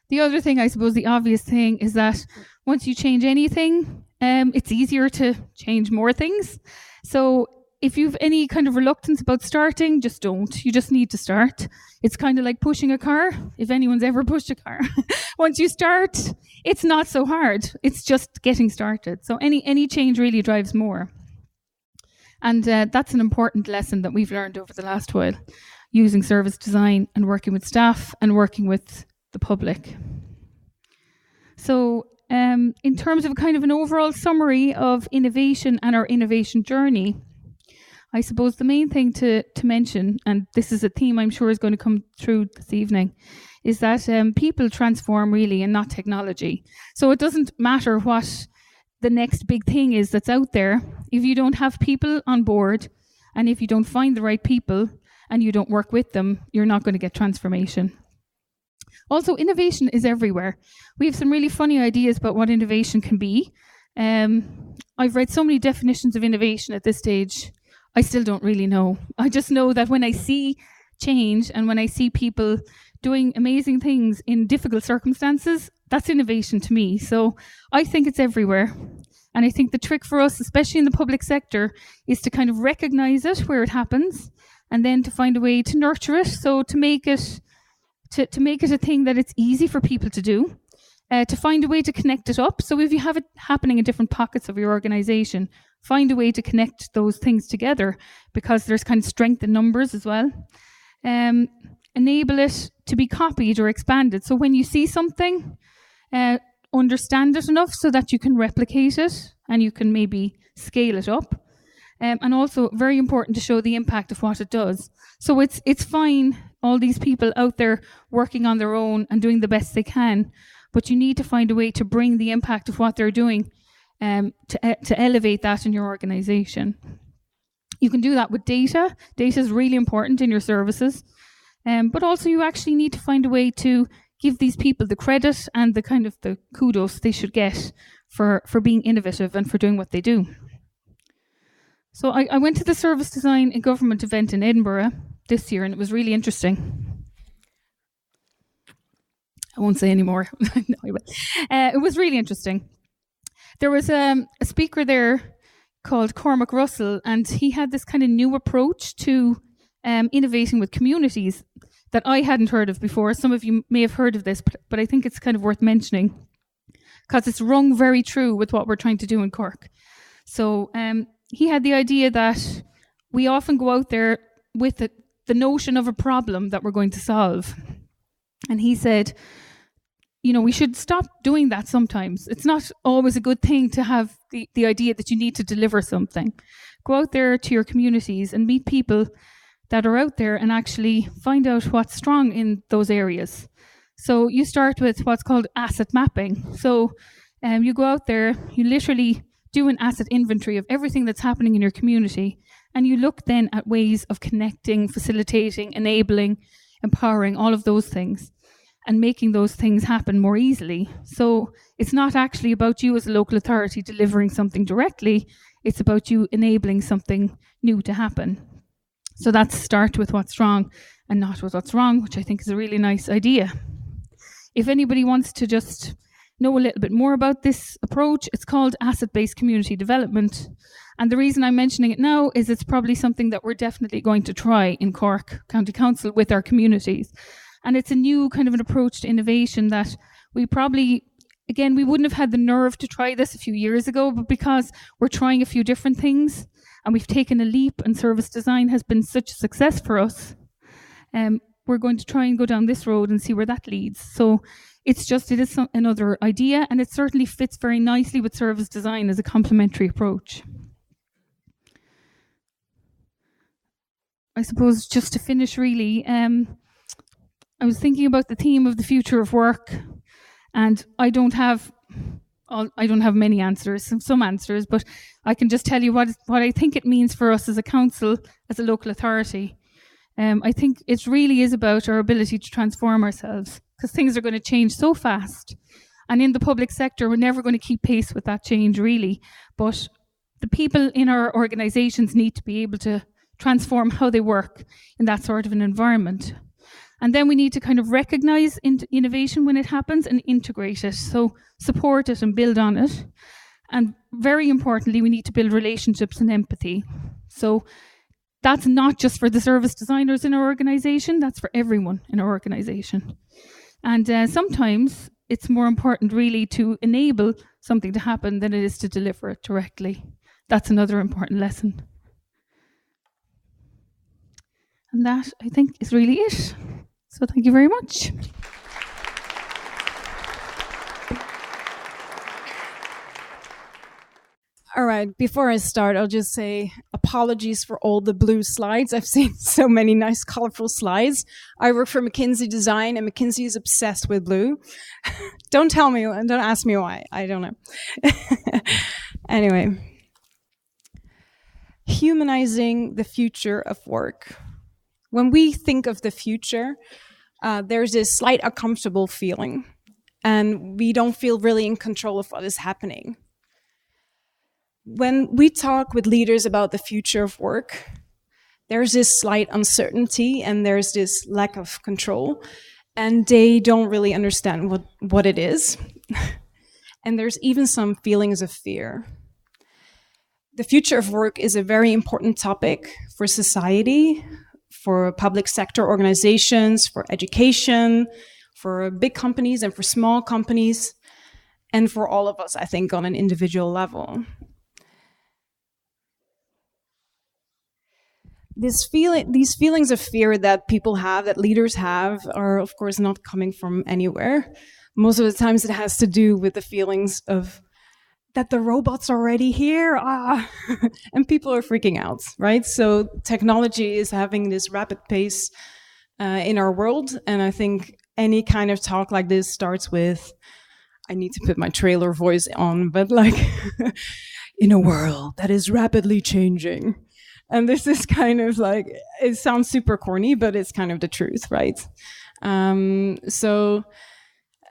The other thing, I suppose, the obvious thing is that once you change anything, it's easier to change more things. So if you've any kind of reluctance about starting, just don't. You just need to start. It's kind of like pushing a car, if anyone's ever pushed a car. Once you start, it's not so hard. It's just getting started. So any change really drives more. And that's an important lesson that we've learned over the last while, using service design and working with staff and working with the public. So in terms of kind of an overall summary of innovation and our innovation journey, I suppose the main thing to mention, and this is a theme I'm sure is going to come through this evening, is that people transform really and not technology. So it doesn't matter what the next big thing is that's out there. If you don't have people on board, and if you don't find the right people and you don't work with them, you're not going to get transformation. Also, innovation is everywhere. We have some really funny ideas about what innovation can be. I've read so many definitions of innovation at this stage. I still don't really know. I just know that when I see change and when I see people doing amazing things in difficult circumstances, that's innovation to me. So I think it's everywhere. And I think the trick for us, especially in the public sector, is to kind of recognize it where it happens and then to find a way to nurture it. So to make it a thing that it's easy for people to do, to find a way to connect it up. So if you have it happening in different pockets of your organization, find a way to connect those things together, because there's kind of strength in numbers as well. Enable it to be copied or expanded. So when you see something, understand it enough so that you can replicate it and you can maybe scale it up. And also very important to show the impact of what it does. So it's fine, all these people out there working on their own and doing the best they can. but you need to find a way to bring the impact of what they're doing to elevate that in your organization. You can do that with data. Data is really important in your services, but also you actually need to find a way to give these people the credit and the kind of the kudos they should get for being innovative and for doing what they do. So I went to the Service Design in Government event in Edinburgh this year, and it was really interesting. I won't say any more. No, I will. It was really interesting. There was a speaker there called Cormac Russell, and he had this kind of new approach to innovating with communities that I hadn't heard of before. Some of you may have heard of this, but I think it's kind of worth mentioning because it's rung very true with what we're trying to do in Cork. So he had the idea that we often go out there with the notion of a problem that we're going to solve. And he said, we should stop doing that sometimes. It's not always a good thing to have the idea that you need to deliver something. Go out there to your communities and meet people that are out there and actually find out what's strong in those areas. So you start with what's called asset mapping. So you go out there, you literally do an asset inventory of everything that's happening in your community, and you look then at ways of connecting, facilitating, enabling, empowering, all of those things, and making those things happen more easily. So it's not actually about you as a local authority delivering something directly, it's about you enabling something new to happen. So that's start with what's strong and not with what's wrong, which I think is a really nice idea. If anybody wants to just know a little bit more about this approach, it's called asset-based community development. And the reason I'm mentioning it now is it's probably something that we're definitely going to try in Cork County Council with our communities. And it's a new kind of an approach to innovation that we probably, again, we wouldn't have had the nerve to try this a few years ago, but because we're trying a few different things and we've taken a leap and service design has been such a success for us, we're going to try and go down this road and see where that leads. So it is another idea, and it certainly fits very nicely with service design as a complementary approach. I suppose just to finish really, I was thinking about the theme of the future of work, and I don't have many answers, some answers, but I can just tell you what I think it means for us as a council, as a local authority. I think it really is about our ability to transform ourselves, because things are going to change so fast. And in the public sector, we're never going to keep pace with that change, really. But the people in our organisations need to be able to transform how they work in that sort of an environment. And then we need to kind of recognise innovation when it happens and integrate it. So support it and build on it. And very importantly, we need to build relationships and empathy. So that's not just for the service designers in our organisation, that's for everyone in our organisation. And sometimes it's more important really to enable something to happen than it is to deliver it directly. That's another important lesson. And that, I think, is really it. So thank you very much. All right, before I start, I'll just say apologies for all the blue slides. I've seen so many nice, colorful slides. I work for McKinsey Design, and McKinsey is obsessed with blue. Don't tell me, and don't ask me why. I don't know. Anyway, humanizing the future of work. When we think of the future, there's this slight uncomfortable feeling, and we don't feel really in control of what is happening. When we talk with leaders about the future of work, there's this slight uncertainty and there's this lack of control, and they don't really understand what it is. And there's even some feelings of fear. The future of work is a very important topic for society, for public sector organizations, for education, for big companies and for small companies, and for all of us, I think, on an individual level. These feelings of fear that people have, that leaders have, are of course not coming from anywhere. Most of the times it has to do with the feelings of that the robot's already here, and people are freaking out, right? So technology is having this rapid pace in our world, and I think any kind of talk like this starts with I need to put my trailer voice on, but like in a world that is rapidly changing. And this is kind of like, it sounds super corny, but it's kind of the truth, right? So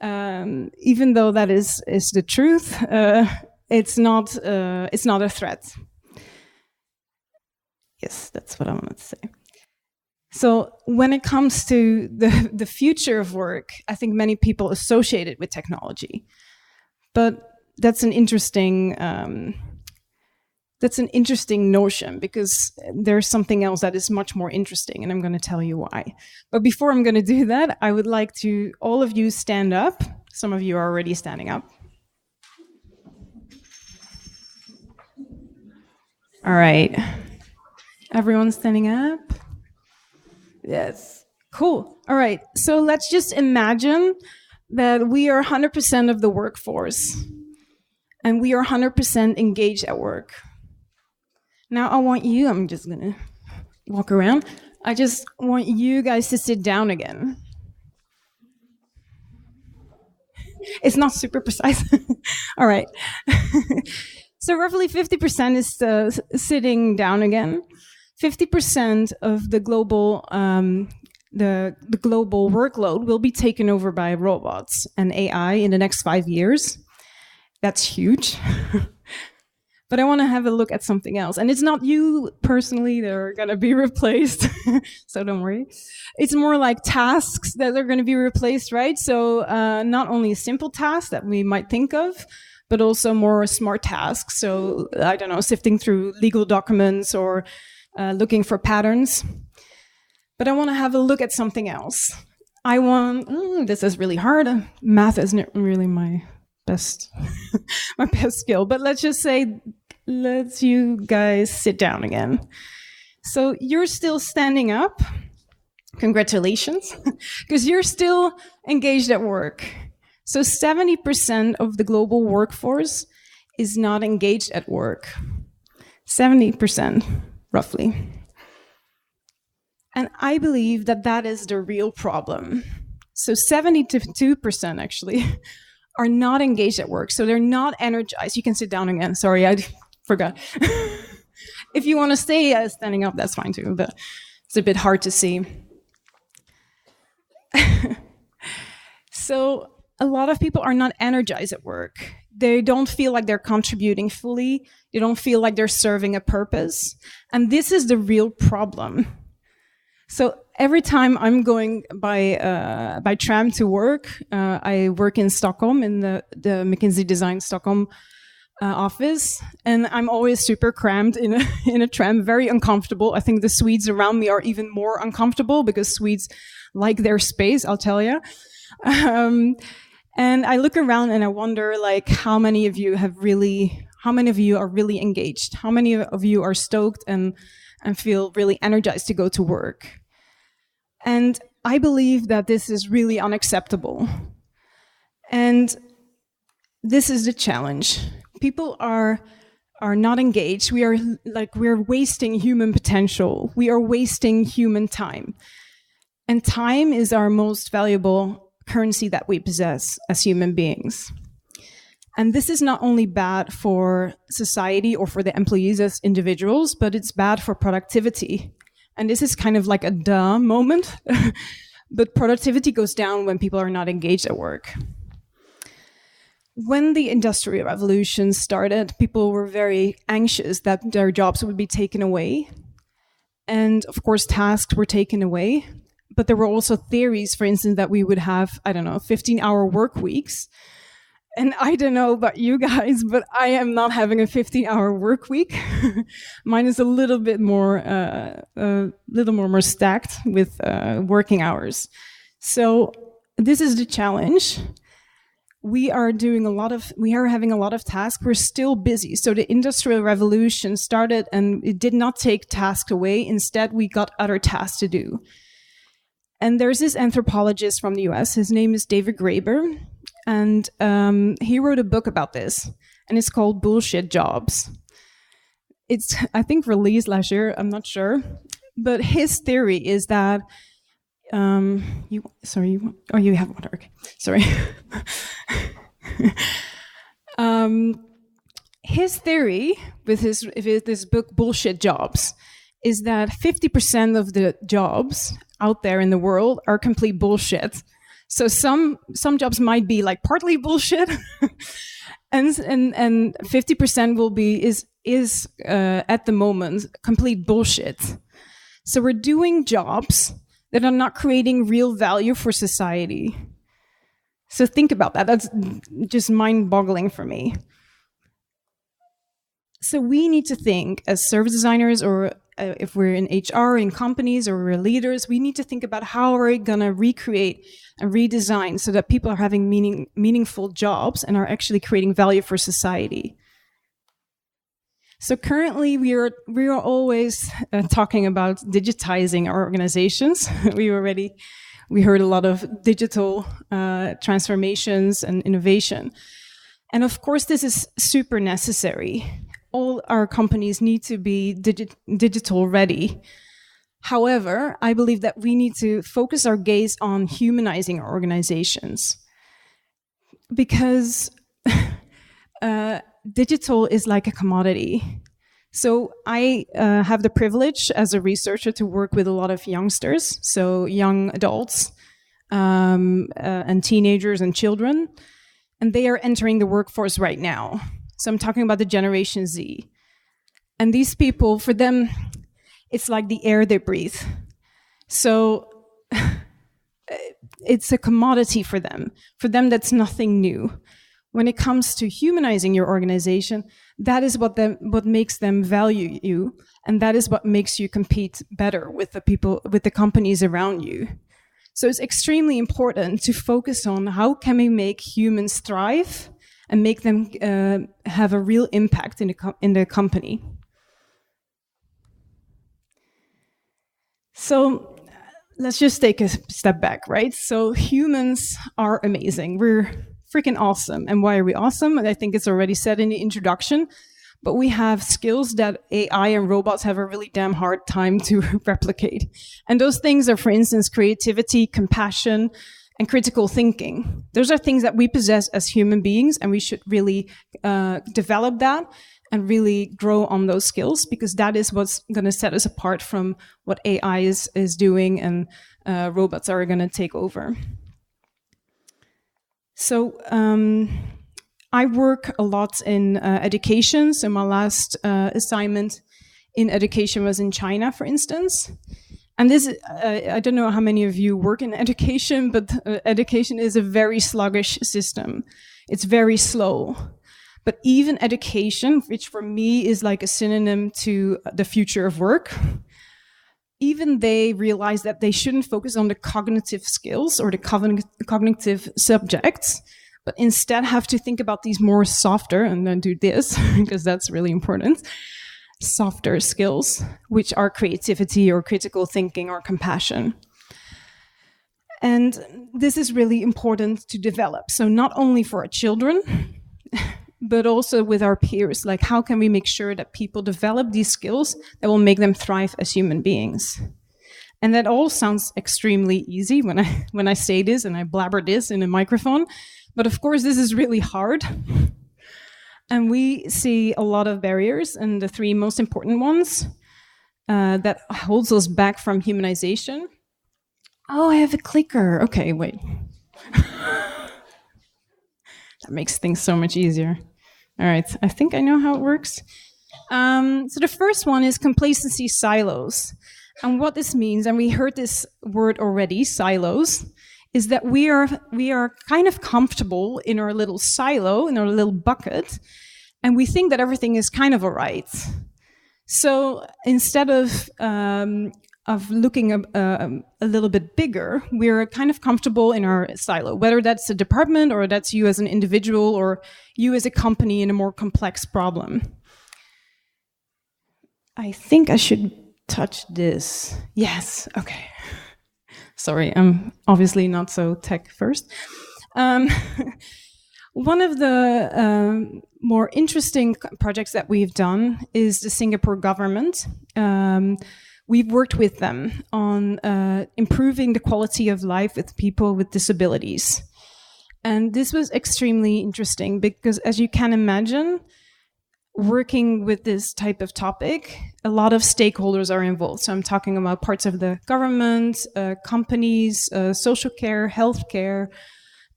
even though that is the truth, it's not a threat. Yes, that's what I wanted to say. So when it comes to the future of work, I think many people associate it with technology, but that's an interesting notion, because there's something else that is much more interesting, and I'm going to tell you why. But before I'm going to do that, I would like to all of you stand up. Some of you are already standing up. All right. Everyone's standing up? Yes. Cool. All right. So let's just imagine that we are 100% of the workforce, and we are 100% engaged at work. Now I want you, I'm just going to walk around. I just want you guys to sit down again. It's not super precise. All right. So roughly 50% is sitting down again. 50% of the global the global workload will be taken over by robots and AI in the next 5 years. That's huge. But I want to have a look at something else. And it's not you personally that are going to be replaced, so don't worry. It's more like tasks that are going to be replaced, right? So not only simple tasks that we might think of, but also more smart tasks. So, I don't know, sifting through legal documents or looking for patterns. But I want to have a look at something else. This is really hard. Math isn't really my best skill, but let's just say, let's you guys sit down again. So you're still standing up. Congratulations, because you're still engaged at work. So 70% of the global workforce is not engaged at work. 70%, roughly. And I believe that that is the real problem. So 72% actually are not engaged at work. So they're not energized. You can sit down again. Sorry, I forgot. If you want to stay standing up, that's fine too, but it's a bit hard to see. So a lot of people are not energized at work. They don't feel like they're contributing fully. They don't feel like they're serving a purpose. And this is the real problem. So every time I'm going by tram to work, I work in Stockholm in the McKinsey Design Stockholm office, and I'm always super crammed in a tram, very uncomfortable. I think the Swedes around me are even more uncomfortable because Swedes like their space, I'll tell you. And I look around and I wonder, like, how many of you are really engaged? How many of you are stoked and feel really energized to go to work? And I believe that this is really unacceptable. And this is the challenge. People are not engaged. We're wasting human potential. We are wasting human time. And time is our most valuable currency that we possess as human beings. And this is not only bad for society or for the employees as individuals, but it's bad for productivity. And this is kind of like a duh moment, but productivity goes down when people are not engaged at work. When the Industrial Revolution started, people were very anxious that their jobs would be taken away. And of course, tasks were taken away. But there were also theories, for instance, that we would have, 15-hour work weeks. And I don't know about you guys, but I am not having a 15-hour work week. Mine is a little bit more stacked with working hours. So this is the challenge. We are having a lot of tasks. We're still busy. So the Industrial Revolution started, and it did not take tasks away. Instead, we got other tasks to do. And there's this anthropologist from the US, his name is David Graeber, and he wrote a book about this, and it's called Bullshit Jobs. It's, I think, released last year, I'm not sure, but his theory is that, you have water, okay, sorry. his theory with this book, Bullshit Jobs, is that 50% of the jobs out there in the world are complete bullshit. So some jobs might be like partly bullshit, and 50% is at the moment complete bullshit. So we're doing jobs that are not creating real value for society. So think about that. That's just mind-boggling for me. So we need to think as service designers, or if we're in HR, in companies, or we're leaders, we need to think about how we're going to recreate and redesign so that people are having meaningful jobs and are actually creating value for society. So currently, we are always talking about digitizing our organizations. We heard a lot of digital transformations and innovation. And of course, this is super necessary. All our companies need to be digital ready. However, I believe that we need to focus our gaze on humanizing our organizations, because digital is like a commodity. So I have the privilege as a researcher to work with a lot of youngsters, so young adults and teenagers and children, and they are entering the workforce right now. So I'm talking about the Generation Z. And these people, for them, it's like the air they breathe. So it's a commodity for them. For them, that's nothing new. When it comes to humanizing your organization, that is what makes them value you, and that is what makes you compete better with the people, with the companies around you. So it's extremely important to focus on how can we make humans thrive and make them have a real impact in the company. So let's just take a step back, right? So humans are amazing. We're freaking awesome. And why are we awesome? I think it's already said in the introduction, but we have skills that AI and robots have a really damn hard time to replicate. And those things are, for instance, creativity, compassion, and critical thinking. Those are things that we possess as human beings, and we should really develop that and really grow on those skills, because that is what's going to set us apart from what AI is doing and robots are going to take over. So I work a lot in education. So my last assignment in education was in China, for instance. And this, I don't know how many of you work in education, but education is a very sluggish system. It's very slow. But even education, which for me is like a synonym to the future of work, even they realize that they shouldn't focus on the cognitive skills or the cognitive subjects, but instead have to think about these more softer, and then do this, because that's really important, softer skills, which are creativity or critical thinking or compassion. And this is really important to develop. So not only for our children, but also with our peers. Like, how can we make sure that people develop these skills that will make them thrive as human beings? And that all sounds extremely easy when I say this and I blabber this in a microphone. But of course, this is really hard. And we see a lot of barriers, and the three most important ones that holds us back from humanization. Oh, I have a clicker. Okay, wait. That makes things so much easier. All right, I think I know how it works. So the first one is complacency silos. And what this means, and we heard this word already, silos, is that we are kind of comfortable in our little silo, in our little bucket, and we think that everything is kind of all right. So instead of looking a little bit bigger, we're kind of comfortable in our silo, whether that's a department or that's you as an individual or you as a company in a more complex problem. I think I should touch this. Yes, okay. Sorry, I'm obviously not so tech first. One of the more interesting projects that we've done is the Singapore government. We've worked with them on improving the quality of life with people with disabilities. And this was extremely interesting because, as you can imagine, working with this type of topic, a lot of stakeholders are involved. So I'm talking about parts of the government, companies, social care, healthcare,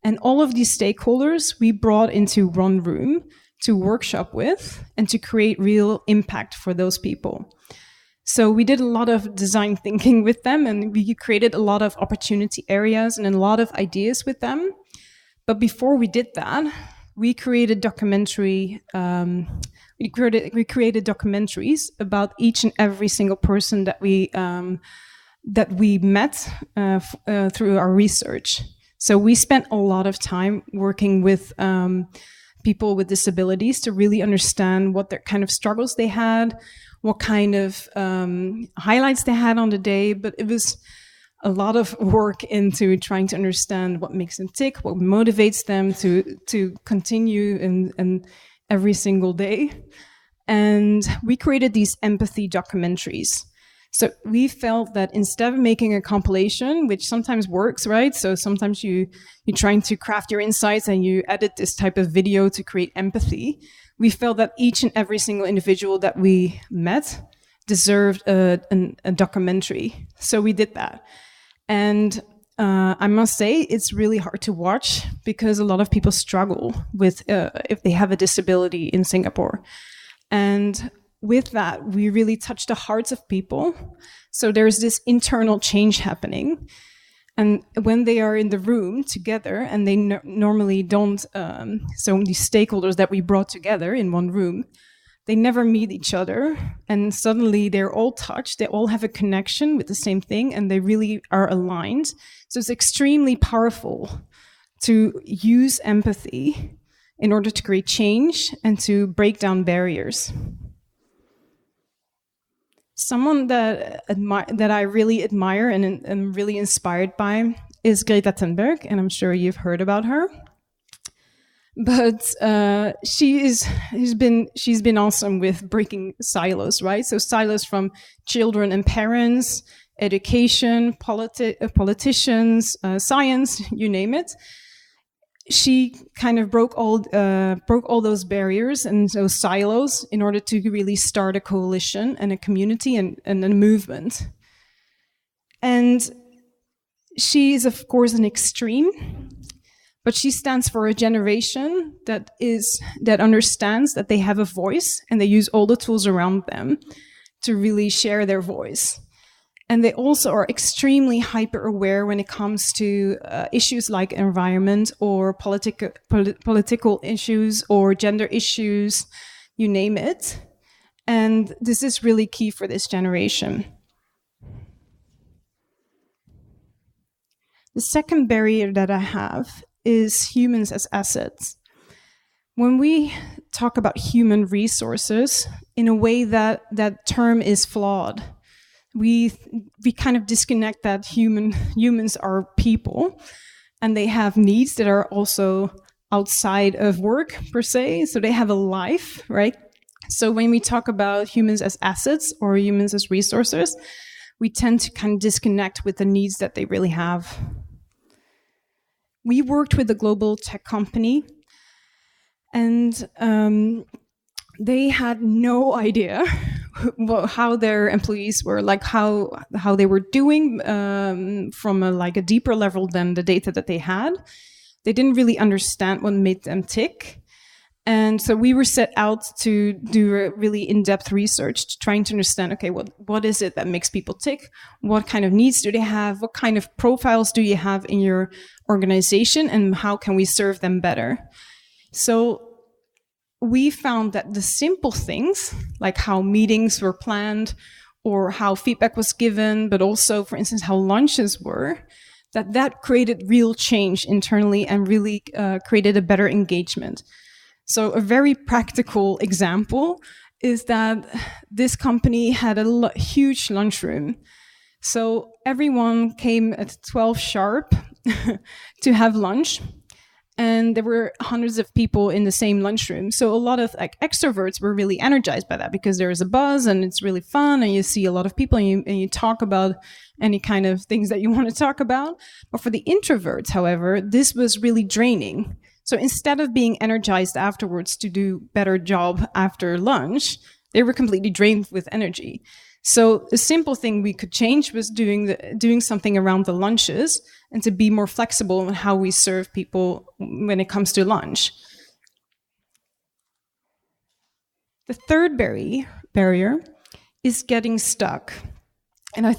and all of these stakeholders we brought into one room to workshop with and to create real impact for those people. So we did a lot of design thinking with them, and we created a lot of opportunity areas and a lot of ideas with them. But before we did that, we created documentary. We created documentaries about each and every single person that we met through our research. So we spent a lot of time working with people with disabilities to really understand what their kind of struggles they had, what kind of highlights they had on the day. But it was a lot of work into trying to understand what makes them tick, what motivates them to continue in every single day. And we created these empathy documentaries. So we felt that instead of making a compilation, which sometimes works, right? So sometimes you're trying to craft your insights and you edit this type of video to create empathy. We felt that each and every single individual that we met deserved a documentary. So we did that. And I must say, it's really hard to watch because a lot of people struggle with if they have a disability in Singapore. And with that, we really touch the hearts of people. So there's this internal change happening. And when they are in the room together, and they normally don't, so these stakeholders that we brought together in one room, they never meet each other. And suddenly they're all touched. They all have a connection with the same thing, and they really are aligned. So it's extremely powerful to use empathy in order to create change and to break down barriers. Someone that I really admire and am really inspired by is Greta Thunberg, and I'm sure you've heard about her. But she's been awesome with breaking silos, right? So silos from children and parents, education, politicians, science, you name it. She kind of broke all those barriers and those silos in order to really start a coalition and a community and a movement. And she is, of course, an extreme, but she stands for a generation that understands that they have a voice, and they use all the tools around them to really share their voice. And they also are extremely hyper-aware when it comes to issues like environment or political issues or gender issues, you name it. And this is really key for this generation. The second barrier that I have is humans as assets. When we talk about human resources, in a way that term is flawed. We kind of disconnect that humans are people, and they have needs that are also outside of work per se. So they have a life, right? So when we talk about humans as assets or humans as resources, we tend to kind of disconnect with the needs that they really have. We worked with a global tech company, and they had no idea how their employees were, like how they were doing from a deeper level than the data that they had. They didn't really understand what made them tick. And so we were set out to do a really in-depth research, trying to understand, okay, what is it that makes people tick? What kind of needs do they have? What kind of profiles do you have in your organization? And how can we serve them better? So we found that the simple things, like how meetings were planned or how feedback was given, but also, for instance, how lunches were, that created real change internally and really created a better engagement. So a very practical example is that this company had a huge lunchroom. So everyone came at 12 sharp to have lunch. and there were hundreds of people in the same lunchroom. So a lot of like extroverts were really energized by that because there is a buzz and it's really fun, and you see a lot of people, and you talk about any kind of things that you want to talk about. But for the introverts, however, this was really draining. So instead of being energized afterwards to do better job after lunch, they were completely drained with energy. So a simple thing we could change was doing something around the lunches and to be more flexible in how we serve people when it comes to lunch. The third barrier is getting stuck. And I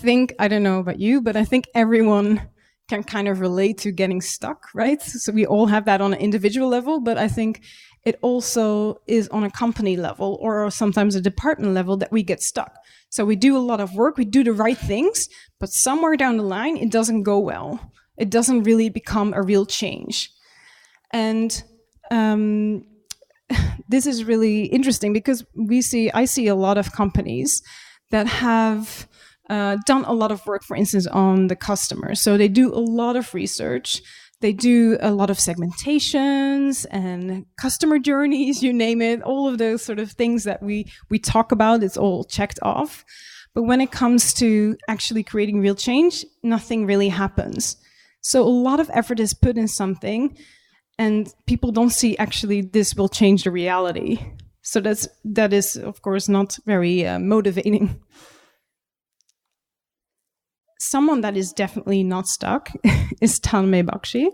don't know about you, but I think everyone can kind of relate to getting stuck, right? So we all have that on an individual level, but I think it also is on a company level or sometimes a department level that we get stuck. So we do a lot of work, we do the right things, but somewhere down the line, it doesn't go well. It doesn't really become a real change. And this is really interesting because I see a lot of companies that have done a lot of work, for instance, on the customer. So they do a lot of research. They do a lot of segmentations and customer journeys, you name it, all of those sort of things that we talk about, it's all checked off. But when it comes to actually creating real change, nothing really happens. So a lot of effort is put in something, and people don't see actually this will change the reality. So that is, of course, not very motivating. Someone that is definitely not stuck is Tanmay Bakshi.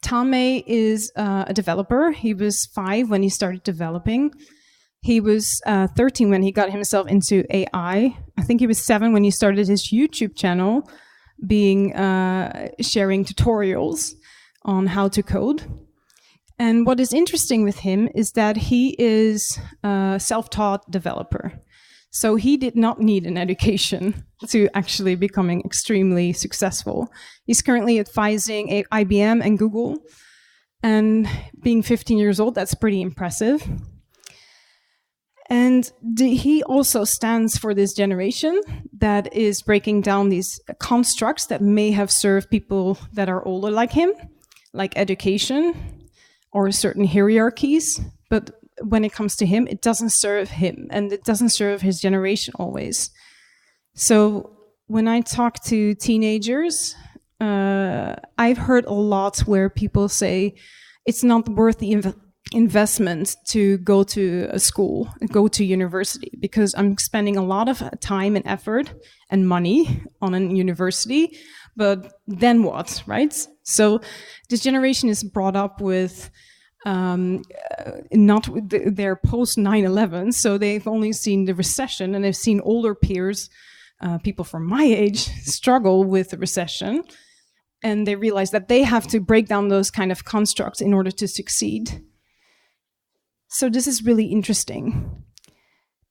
Tanmay is a developer. He was 5 when he started developing. He was 13 when he got himself into AI. I think he was 7 when he started his YouTube channel, sharing tutorials on how to code. And what is interesting with him is that he is a self-taught developer. So he did not need an education to actually becoming extremely successful. He's currently advising IBM and Google. And being 15 years old, that's pretty impressive. And he also stands for this generation that is breaking down these constructs that may have served people that are older like him, like education or certain hierarchies. But when it comes to him, it doesn't serve him, and it doesn't serve his generation always. So when I talk to teenagers, I've heard a lot where people say it's not worth the investment to go to a school, go to university, because I'm spending a lot of time and effort and money on a university, but then what, right? So this generation is brought up with not with their post 9/11, so they've only seen the recession, and they've seen older peers, people from my age, struggle with the recession, and they realize that they have to break down those kind of constructs in order to succeed. So this is really interesting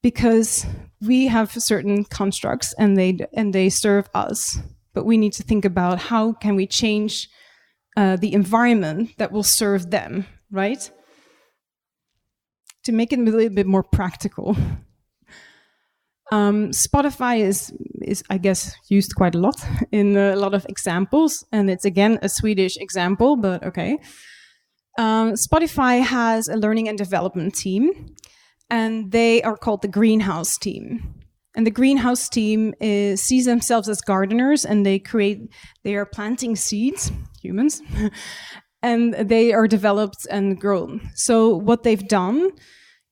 because we have certain constructs and they serve us, but we need to think about how can we change the environment that will serve them, right? To make it a little bit more practical. Spotify is I guess used quite a lot in a lot of examples, and it's again a Swedish example, but okay. Spotify has a learning and development team, and they are called the Greenhouse team. And the Greenhouse team sees themselves as gardeners, and they are planting seeds, humans, and they are developed and grown. So what they've done,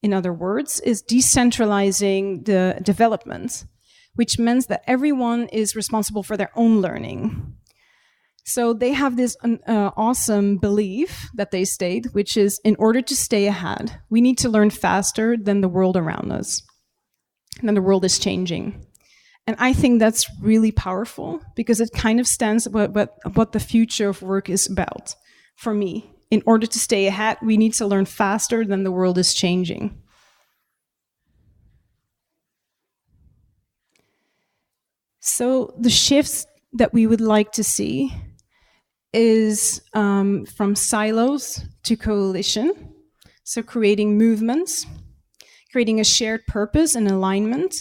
in other words, is decentralizing the development, which means that everyone is responsible for their own learning. So they have this awesome belief that they state, which is in order to stay ahead, we need to learn faster than the world around us. And then the world is changing. And I think that's really powerful because it kind of stands what the future of work is about for me. In order to stay ahead, we need to learn faster than the world is changing. So the shifts that we would like to see is from silos to coalition. So creating movements, creating a shared purpose and alignment.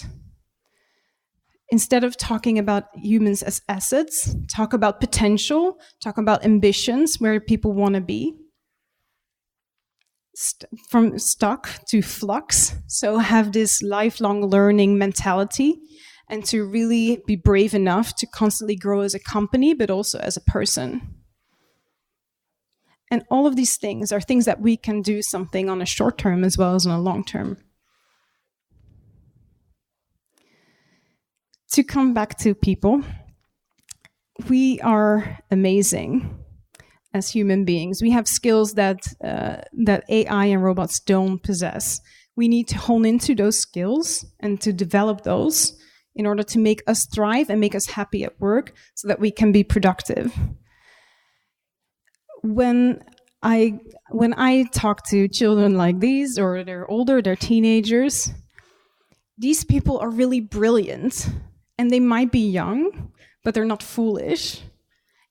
instead of talking about humans as assets, talk about potential, talk about ambitions, where people want to be. From stuck to flux. So have this lifelong learning mentality, and to really be brave enough to constantly grow as a company, but also as a person. And all of these things are things that we can do something on a short term as well as on a long term. To come back to people, we are amazing as human beings. We have skills that AI and robots don't possess. We need to hone into those skills and to develop those in order to make us thrive and make us happy at work so that we can be productive. When I talk to children like these, or they're older, they're teenagers, these people are really brilliant, and they might be young, but they're not foolish.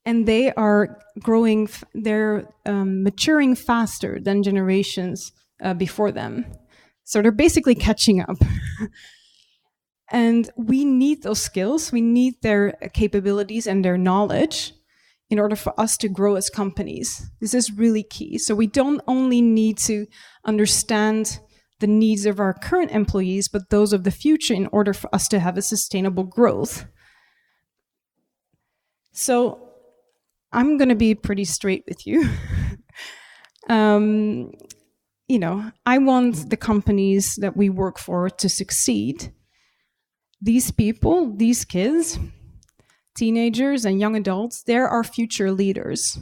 And they are growing, they're maturing faster than generations before them. So they're basically catching up. And we need those skills, we need their capabilities and their knowledge in order for us to grow as companies. This is really key. So we don't only need to understand the needs of our current employees, but those of the future in order for us to have a sustainable growth. So I'm going to be pretty straight with you. I want the companies that we work for to succeed. These people, these kids, teenagers and young adults, they're our future leaders.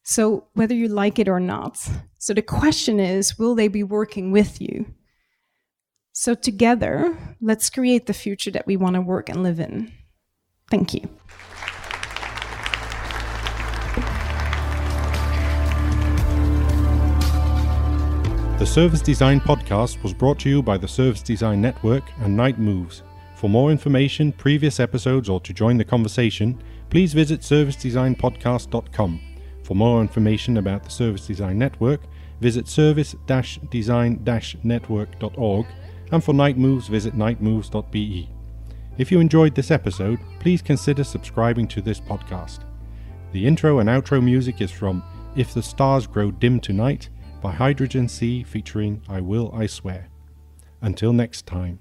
So whether you like it or not. So the question is, will they be working with you? So together, let's create the future that we want to work and live in. Thank you. The Service Design Podcast was brought to you by the Service Design Network and Night Moves. For more information, previous episodes, or to join the conversation, please visit servicedesignpodcast.com. For more information about the Service Design Network, visit service-design-network.org, and for Night Moves, visit nightmoves.be. If you enjoyed this episode, please consider subscribing to this podcast. The intro and outro music is from If the Stars Grow Dim Tonight by Hydrogen Sea featuring I Will, I Swear. Until next time.